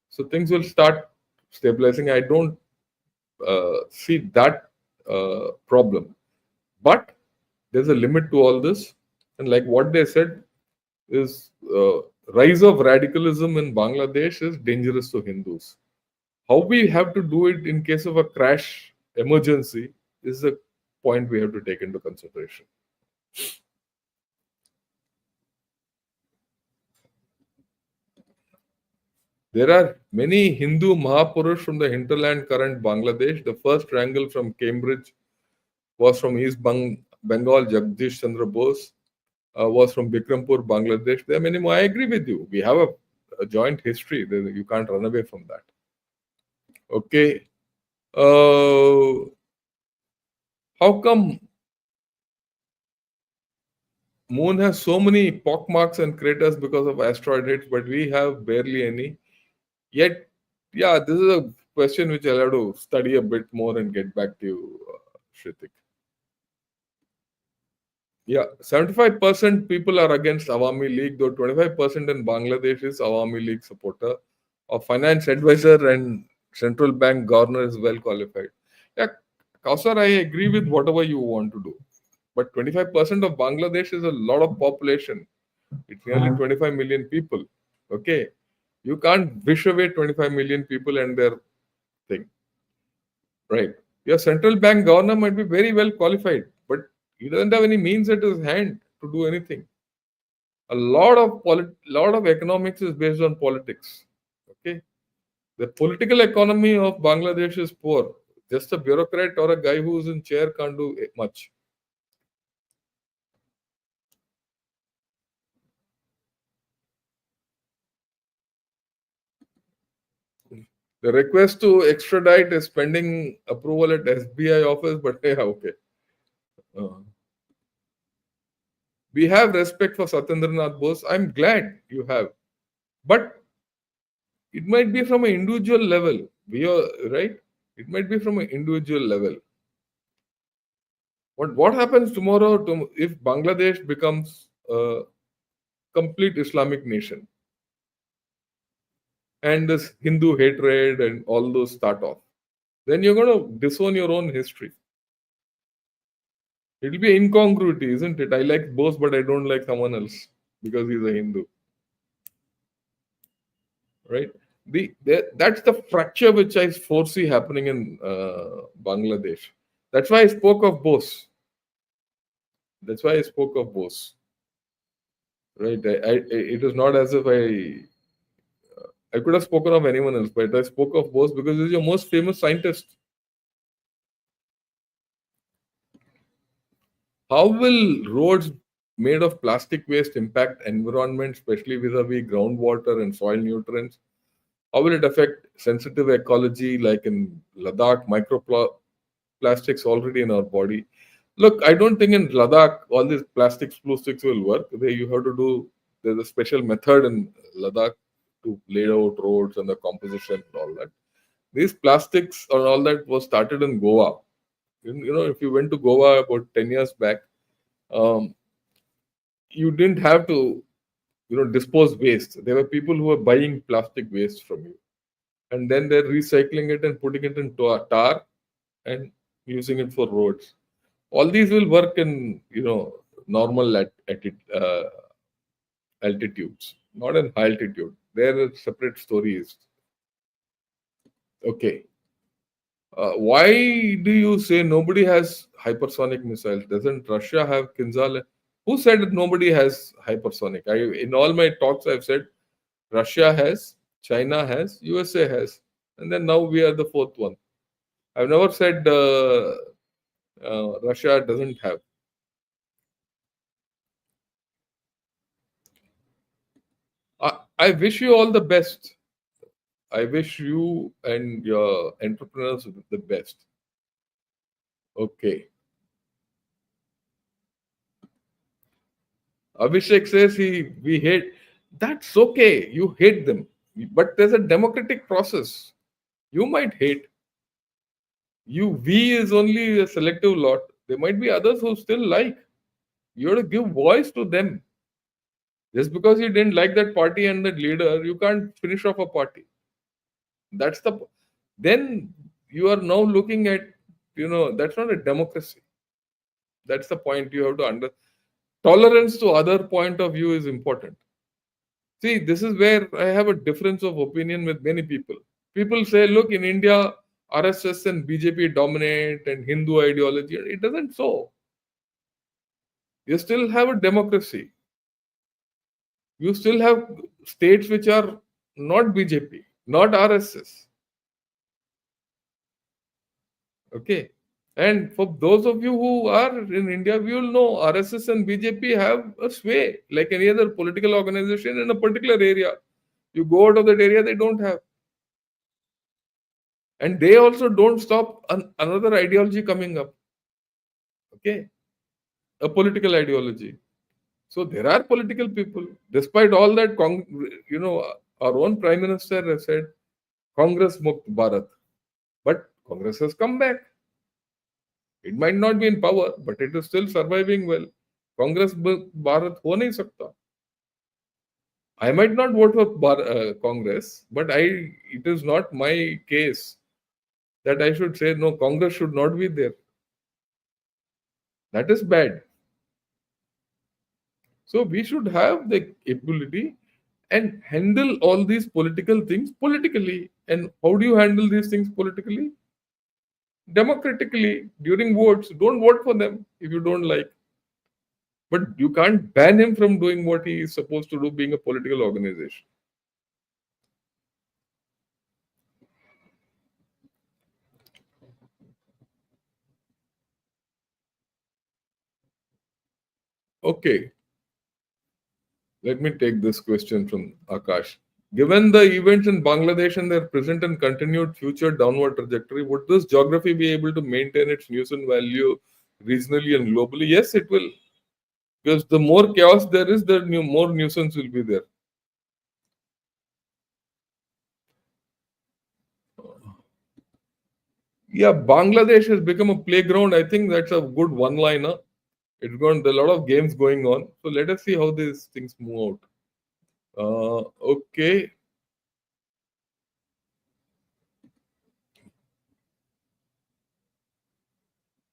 So things will start stabilizing. I don't see that problem, but there's a limit to all this. And like what they said is rise of radicalism in Bangladesh is dangerous to Hindus. How we have to do it in case of a crash emergency is a point we have to take into consideration. There are many Hindu mahapurush from the hinterland current Bangladesh. The first wrangle from Cambridge was from East Bengal, Jagdish Chandra Bose was from Bikrampur, Bangladesh. There are many more. I agree with you. We have a joint history. You can't run away from that. Okay. How come Moon has so many pockmarks and craters because of asteroid hits, but we have barely any? Yet, yeah, this is a question which I'll have to study a bit more and get back to you, Shritik. Yeah, 75% people are against Awami League, though 25% in Bangladesh is Awami League supporter. A finance advisor and central bank governor is well qualified. Yeah, Kausar, I agree with whatever you want to do. But 25% of Bangladesh is a lot of population. It's nearly 25 million people. Okay. You can't wish away 25 million people and their thing. Right. Your central bank governor might be very well qualified, but he doesn't have any means at his hand to do anything. A lot of economics is based on politics. Okay. The political economy of Bangladesh is poor. Just a bureaucrat or a guy who's in chair can't do much. The request to extradite is pending approval at SBI office, but yeah, okay. Uh, we have respect for Satyendranath Bose. I'm glad you have, but it might be from an individual level. We are right. It might be from an individual level. What happens tomorrow if Bangladesh becomes a complete Islamic nation and this Hindu hatred and all those start off? Then you're going to disown your own history. It'll be incongruity, isn't it? I like Bose, but I don't like someone else because he's a Hindu, right? That's the fracture which I foresee happening in Bangladesh. That's why I spoke of Bose. That's why I spoke of Bose, right? It is not as if I could have spoken of anyone else, but I spoke of Bose because he's your most famous scientist. How will roads made of plastic waste impact environment, especially vis-a-vis groundwater and soil nutrients? How will it affect sensitive ecology like in Ladakh, microplastics already in our body? Look, I don't think in Ladakh all these plastic glue sticks will work. You have to do, there's a special method in Ladakh to lay out roads and the composition and all that. These plastics and all that was started in Goa. If you went to Goa about 10 years back, um, you didn't have to, dispose waste. There were people who were buying plastic waste from you, and then they're recycling it and putting it in tar and using it for roads. All these will work in, normal altitudes, not in high altitude. They're separate stories. Okay. Why do you say nobody has hypersonic missiles? Doesn't Russia have Kinzhal? Who said that nobody has hypersonic? In all my talks, I've said Russia has, China has, USA has, and then now we are the fourth one. I've never said Russia doesn't have. I wish you all the best. I wish you and your entrepreneurs the best. Okay. Abhishek says we hate. That's okay. You hate them, but there's a democratic process. You might hate. We is only a selective lot. There might be others who still like. You have to give voice to them. Just because you didn't like that party and that leader, you can't finish off a party. That's the. Then you are now looking at. That's not a democracy. That's the point you have to under. Tolerance to other point of view is important. See, this is where I have a difference of opinion with many people. People say, look, in India, RSS and BJP dominate and Hindu ideology. It doesn't so. You still have a democracy. You still have states which are not BJP, not RSS. Okay. And for those of you who are in India, we will know RSS and BJP have a sway like any other political organization in a particular area. You go out of that area, they don't have. And they also don't stop another ideology coming up. Okay. A political ideology. So there are political people. Despite all that, our own Prime Minister has said, Congress Mukt Bharat. But Congress has come back. It might not be in power, but it is still surviving well. Congress Bharat ho nahi sakta. I might not vote for Congress, but it is not my case that I should say no, Congress should not be there. That is bad. So we should have the ability and handle all these political things politically. And how do you handle these things politically? Democratically, during votes. Don't vote for them if you don't like. But you can't ban him from doing what he is supposed to do, being a political organization. Okay, let me take this question from Akash. Given the events in Bangladesh and their present and continued future downward trajectory, would this geography be able to maintain its nuisance value regionally and globally? Yes, it will. Because the more chaos there is, the more nuisance will be there. Yeah, Bangladesh has become a playground. I think that's a good one-liner. It's got a lot of games going on. So let us see how these things move out. Okay.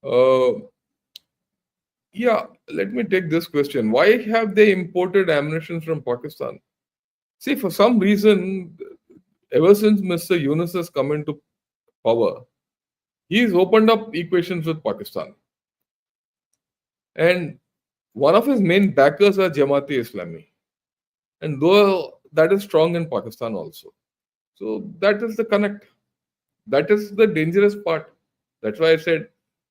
Uh, yeah, let me take this question. Why have they imported ammunition from Pakistan? See, for some reason, ever since Mr. Yunus has come into power, he's opened up equations with Pakistan. And one of his main backers are Jamaat-e-Islami. And though that is strong in Pakistan also. So that is the connect. That is the dangerous part. That's why I said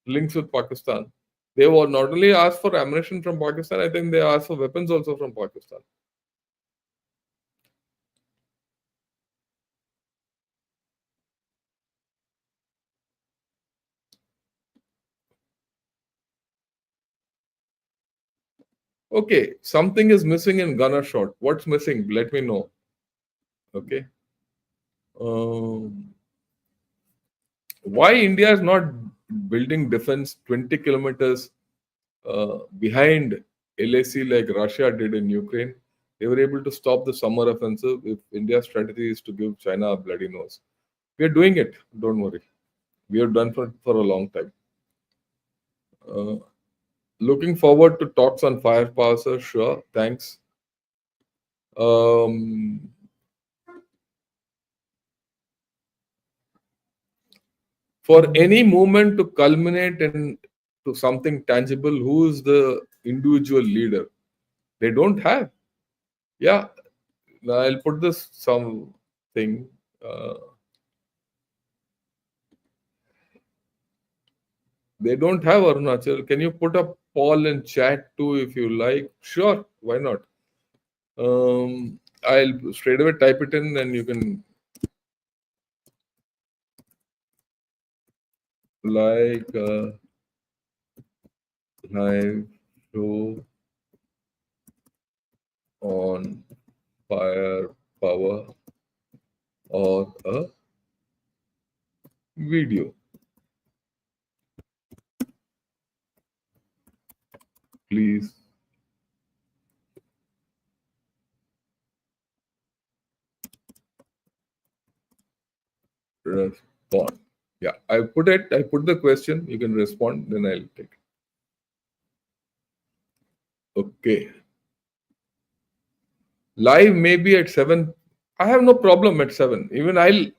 links with Pakistan. They were not only asked for ammunition from Pakistan, I think they asked for weapons also from Pakistan. Okay, something is missing in gunner shot. What's missing? Let me know. Okay. Um, why India is not building defense 20 kilometers behind LAC like Russia did in Ukraine. They were able to stop the summer offensive. If India's strategy is to give China a bloody nose, we are doing it. Don't worry. We have done for a long time. Uh, Looking forward to talks on firepower, sir. Sure. Thanks. Um, for any movement to culminate in to something tangible, who is the individual leader? They don't have. Yeah, I'll put this something. Uh, they don't have Arunachal. Can you put a poll in chat too if you like? Sure, why not? I'll straight away type it in and you can like live show on fire power or a video. Please respond. Yeah, I put it. I put the question. You can respond. Then I'll take it. Okay. Live maybe at 7. I have no problem at 7. Even I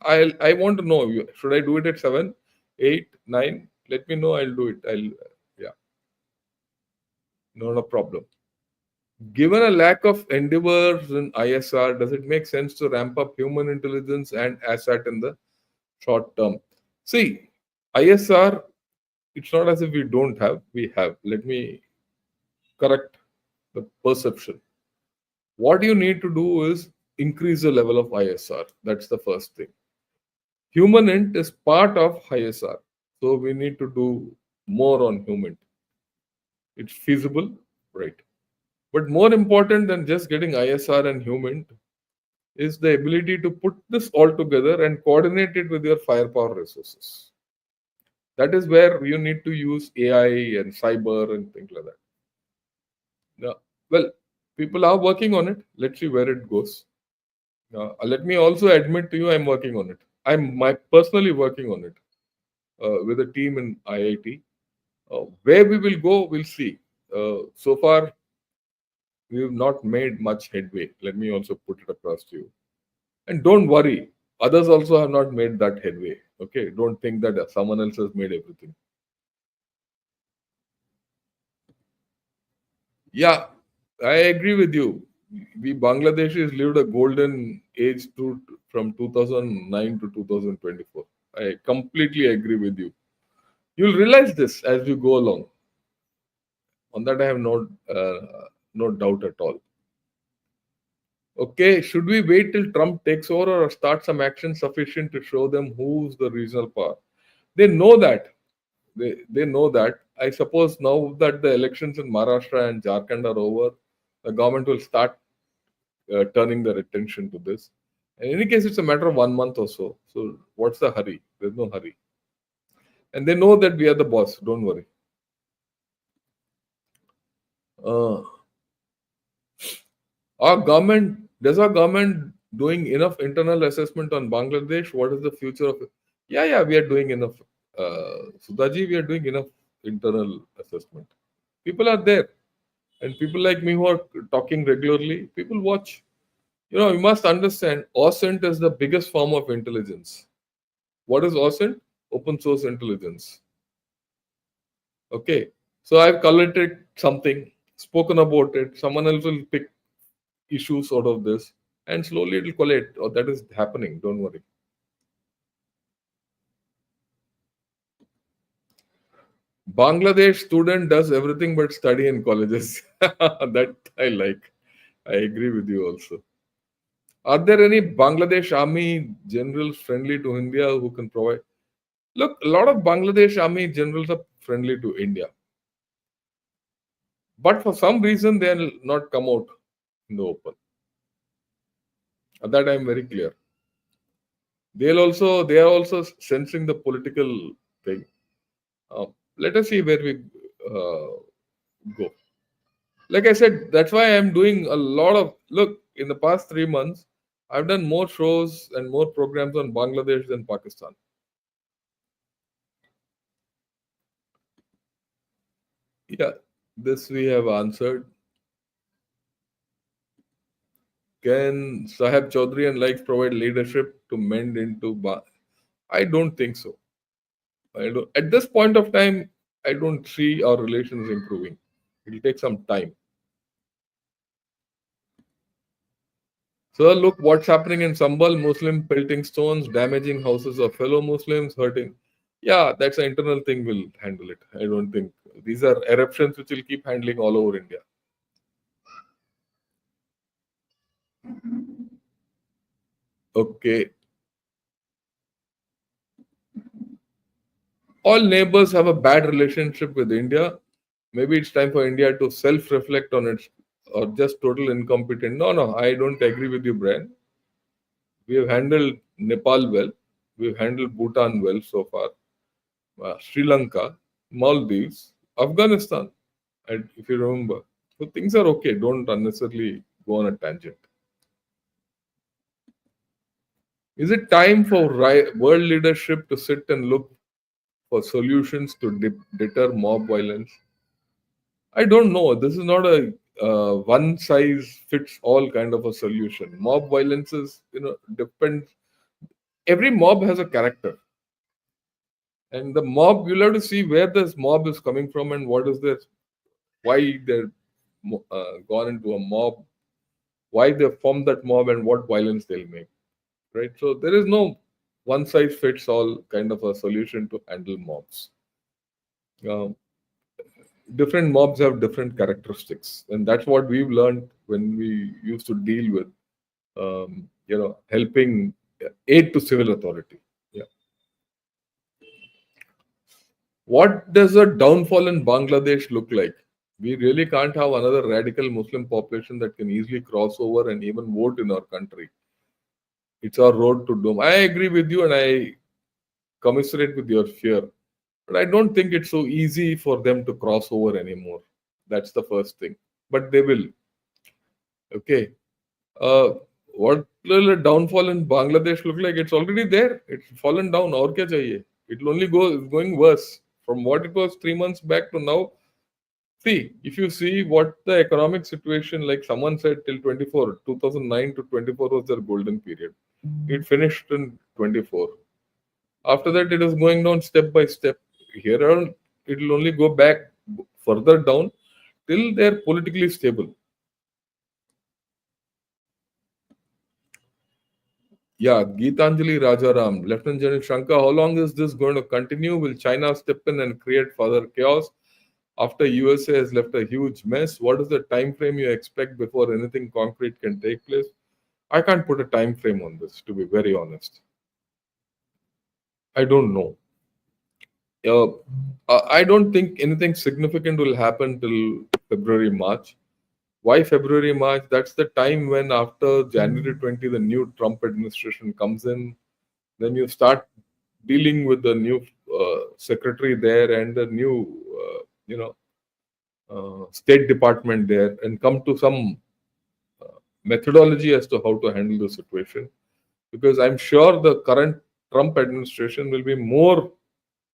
want to know. Should I do it at 7, 8, 9? Let me know. I'll do it. Yeah. Not a problem. Given a lack of endeavors in ISR, does it make sense to ramp up human intelligence and ASAT in the short term? See, ISR, it's not as if we don't have, we have. Let me correct the perception. What you need to do is increase the level of ISR. That's the first thing. Human int is part of ISR. So we need to do more on human. It's feasible, right? But more important than just getting ISR and human is the ability to put this all together and coordinate it with your firepower resources. That is where you need to use AI and cyber and things like that. Yeah. Well, people are working on it. Let's see where it goes. Let me also admit to you, I'm working on it. Personally working on it with a team in IIT. Where we will go, we'll see. So far, we have not made much headway. Let me also put it across to you. And don't worry, others also have not made that headway. Okay, don't think that someone else has made everything. Yeah, I agree with you. We Bangladeshis lived a golden age from 2009 to 2024. I completely agree with you. You'll realize this as you go along. On that, I have no doubt at all. Okay, should we wait till Trump takes over or start some action sufficient to show them who's the regional power? They know that. They know that. I suppose now that the elections in Maharashtra and Jharkhand are over, the government will start turning their attention to this. In any case, it's a matter of 1 month or so. So what's the hurry? There's no hurry. And they know that we are the boss. Don't worry. Uh, our government doing enough internal assessment on Bangladesh? What is the future of it? Yeah, we are doing enough. Sudhaji, we are doing enough internal assessment. People are there. And people like me who are talking regularly, people watch. You must understand, OSINT is the biggest form of intelligence. What is OSINT? Open source intelligence. Okay. So I've collected something, spoken about it. Someone else will pick issues out of this, and slowly it will collate. Oh, that is happening. Don't worry. Bangladesh student does everything but study in colleges. That I like. I agree with you also. Are there any Bangladesh army generals friendly to India who can provide? Look, a lot of Bangladesh army generals are friendly to India, but for some reason they'll not come out in the open. That I'm very clear. They are also sensing the political thing. Let us see where we go. Like I said, that's why I'm doing a lot of look in the past 3 months. I've done more shows and more programs on Bangladesh than Pakistan. Yeah, this we have answered. Can Sahib Chaudhary and likes provide leadership to mend into? I don't think so. I don't. At this point of time, I don't see our relations improving. It'll take some time. So look what's happening in Sambal, Muslim pelting stones, damaging houses of fellow Muslims, hurting. Yeah, that's an internal thing. We'll handle it. I don't think these are eruptions which will keep handling all over India. Okay, all neighbors have a bad relationship with India. Maybe it's time for India to self-reflect on its or just total incompetent. No, no, I don't agree with you, Brian. We have handled Nepal well. We've handled Bhutan well so far. Sri Lanka, Maldives, Afghanistan, and if you remember. So things are okay. Don't unnecessarily go on a tangent. Is it time for world leadership to sit and look for solutions to deter mob violence? I don't know. This is not a one size fits all kind of a solution. Mob violence is, depends. Every mob has a character, and the mob you'll have to see where this mob is coming from and what is their why they're gone into a mob, why they formed that mob, and what violence they'll make. Right. So there is no one size fits all kind of a solution to handle mobs. Um, Different mobs have different characteristics, and that's what we've learned when we used to deal with helping aid to civil authority. Yeah. What does a downfall in Bangladesh look like? We really can't have another radical Muslim population that can easily cross over and even vote in our country. It's our road to doom. I agree with you and I commiserate with your fear. But I don't think it's so easy for them to cross over anymore. That's the first thing. But they will. Okay. Uh, what will a downfall in Bangladesh look like? It's already there. It's fallen down. Aur kya chahiye? It'll only go it's going worse. From what it was 3 months back to now. See, if you see what the economic situation, like someone said, till 24, 2009 to 24 was their golden period. It finished in 24. After that, it is going down step by step. Here on, it will only go back further down till they're politically stable. Yeah, Geetanjali Rajaram, Lieutenant General Shankar, how long is this going to continue? Will China step in and create further chaos? After USA has left a huge mess, what is the time frame you expect before anything concrete can take place? I can't put a time frame on this, to be very honest. I don't know. Uh, I don't think anything significant will happen till February, March. Why February, March? That's the time when after January 20, the new Trump administration comes in. Then you start dealing with the new secretary there and the new, State Department there and come to some methodology as to how to handle the situation. Because I'm sure the current Trump administration will be more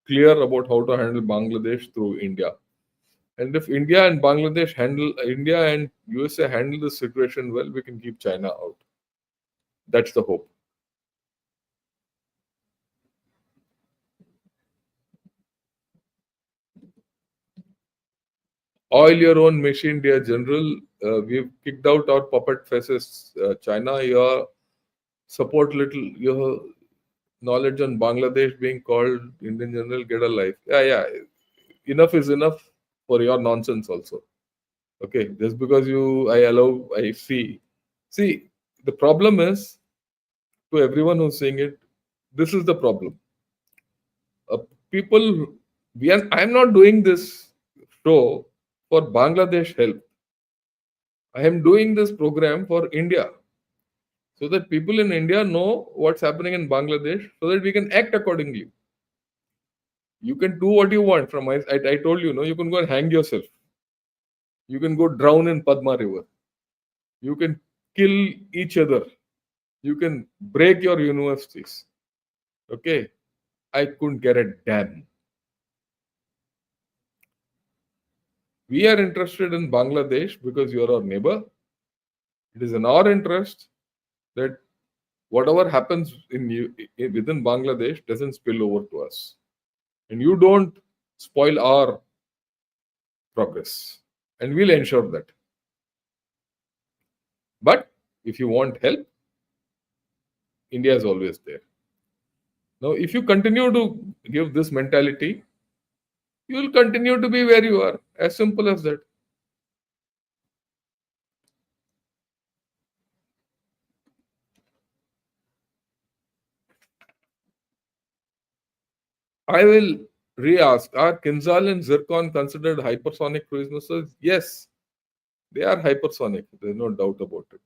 clear about how to handle Bangladesh through India. And if India and USA handle the situation well, we can keep China out. That's the hope. Oil your own machine, dear General. We've kicked out our puppet faces, China. Your support little your knowledge on Bangladesh being called Indian General. Get a life. Yeah, yeah. Enough is enough for your nonsense also. Okay, just because I see. See, the problem is to everyone who's saying it. This is the problem. Uh, People, I'm not doing this show for Bangladesh help. I am doing this program for India so that people in India know what's happening in Bangladesh so that we can act accordingly. You can do what you want. From I told you, no, you can go and hang yourself. You can go drown in Padma River. You can kill each other. You can break your universities. Okay, I couldn't get a damn. We are interested in Bangladesh because you are our neighbor. It is in our interest that whatever happens within Bangladesh doesn't spill over to us, and you don't spoil our progress, and we'll ensure that. But if you want help, India is always there. Now, if you continue to give this mentality, you will continue to be where you are. As simple as that. I will re-ask: Are Kinzhal and Zircon considered hypersonic cruise missiles? Yes, they are hypersonic. There's no doubt about it.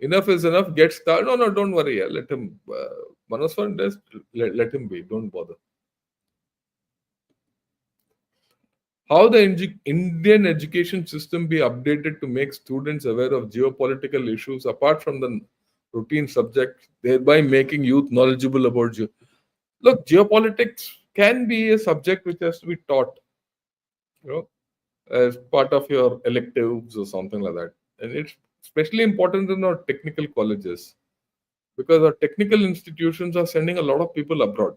Enough is enough. Get started. No, no, don't worry. Yeah. Let him. Manaswan does. Let him be. Don't bother. How the Indian education system be updated to make students aware of geopolitical issues apart from the routine subject, thereby making youth knowledgeable about look, geopolitics can be a subject which has to be taught, you know, as part of your electives or something like that. And it's especially important in our technical colleges because our technical institutions are sending a lot of people abroad.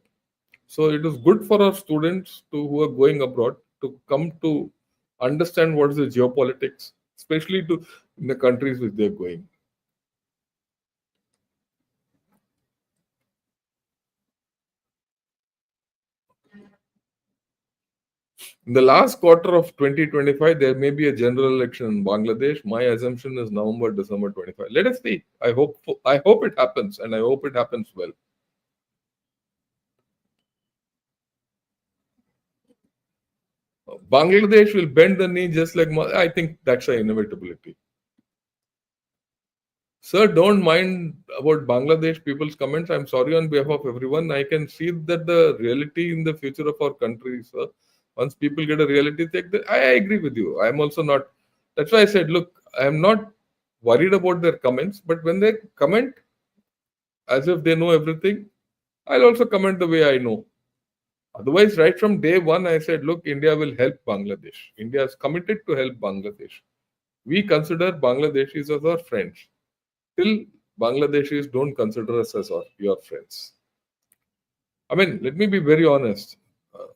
So it is good for our students who are going abroad to come to understand what is the geopolitics, especially to in the countries which they're going. In the last quarter of 2025, there may be a general election in Bangladesh. My assumption is November, December 25. Let us see. I hope it happens, and I hope it happens well. Bangladesh will bend the knee just like I think that's an inevitability. Sir, don't mind about Bangladesh people's comments. I'm sorry on behalf of everyone. I can see that the reality in the future of our country, sir. Once people get a reality check, I agree with you. I'm also not. That's why I said, look, I'm not worried about their comments, but when they comment as if they know everything, I'll also comment the way I know. Otherwise, right from day one, I said, look, India will help Bangladesh. India is committed to help Bangladesh. We consider Bangladeshis as our friends. Till Bangladeshis don't consider us as your friends. I mean, let me be very honest.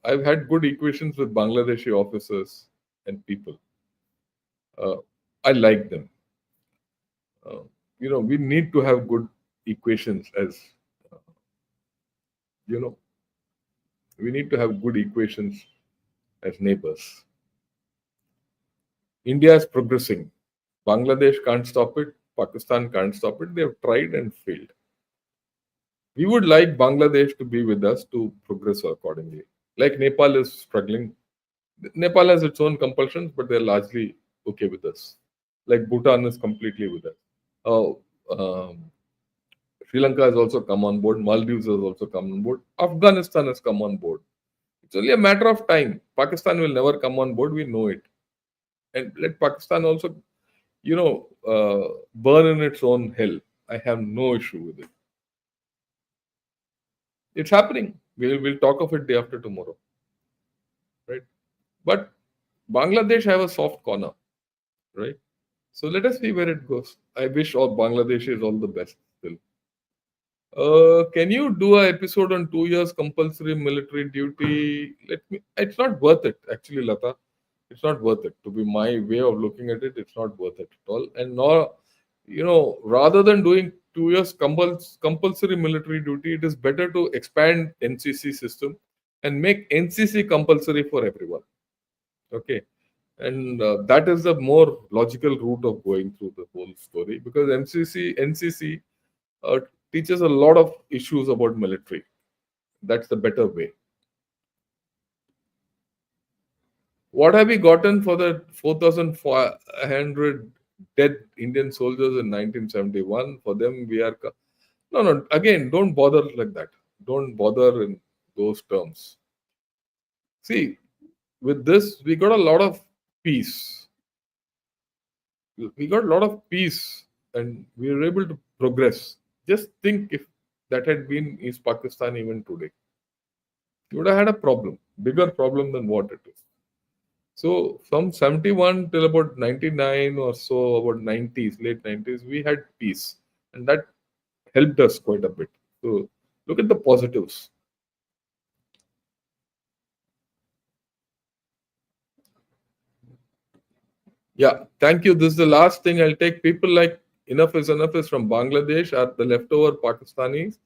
I've had good equations with Bangladeshi officers and people. Uh, I like them. Uh, we need to have good equations as, uh, you know, we need to have good equations as neighbors. India is progressing. Bangladesh can't stop it. Pakistan can't stop it. They have tried and failed. We would like Bangladesh to be with us to progress accordingly. Like Nepal is struggling. Nepal has its own compulsions, but they're largely okay with us. Like Bhutan is completely with us. Oh, Sri Lanka has also come on board. Maldives has also come on board. Afghanistan has come on board. It's only a matter of time. Pakistan will never come on board. We know it. And let Pakistan also, burn in its own hell. I have no issue with it. It's happening. We'll talk of it day after tomorrow, right? But Bangladesh have a soft corner, right? So let us see where it goes. I wish all Bangladeshis all the best still. Can you do an episode on 2 years compulsory military duty? Let me. It's not worth it, actually, Lata. It's not worth it. To be my way of looking at it, it's not worth it at all. And nor, rather than doing 2 years compulsory military duty, it is better to expand NCC system and make NCC compulsory for everyone. Okay, and that is the more logical route of going through the whole story because NCC uh, teaches a lot of issues about military. That's the better way. What have we gotten for the 4,500 dead Indian soldiers in 1971? For them, we are. No, no, again, don't bother like that. don't bother in those terms. See, with this, we got a lot of peace. We got a lot of peace and we were able to progress. Just think if that had been East Pakistan even today, you would have had a problem, bigger problem than what it is. So from 71 till about 99 or so, about 90s, late 90s, we had peace. And that helped us quite a bit. So look at the positives. Yeah, thank you. This is the last thing I'll take. People like enough is from Bangladesh are the leftover Pakistanis.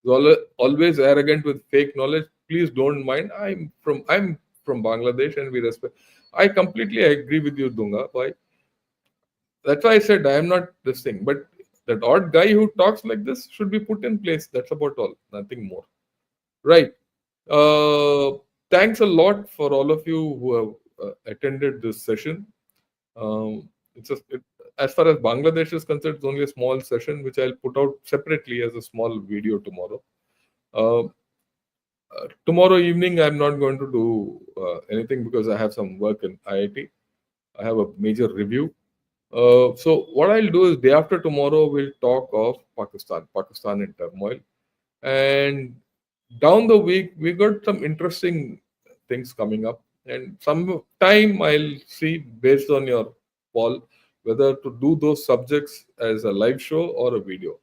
Always arrogant with fake knowledge. Please don't mind. I'm from Bangladesh and we respect. I completely agree with you, Dunga. Why? That's why I said I am not this thing. But that odd guy who talks like this should be put in place. That's about all. Nothing more. Right. Uh, Thanks a lot for all of you who have attended this session. It's just as far as Bangladesh is concerned, it's only a small session which I'll put out separately as a small video tomorrow. Uh, Tomorrow evening, I'm not going to do anything because I have some work in IIT. I have a major review. So what I'll do is day after tomorrow, we'll talk of Pakistan in turmoil, and down the week we got some interesting things coming up, and some time I'll see based on your poll whether to do those subjects as a live show or a video.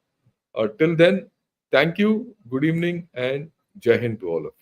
Till then, thank you, good evening, and Jai Hind to all of you.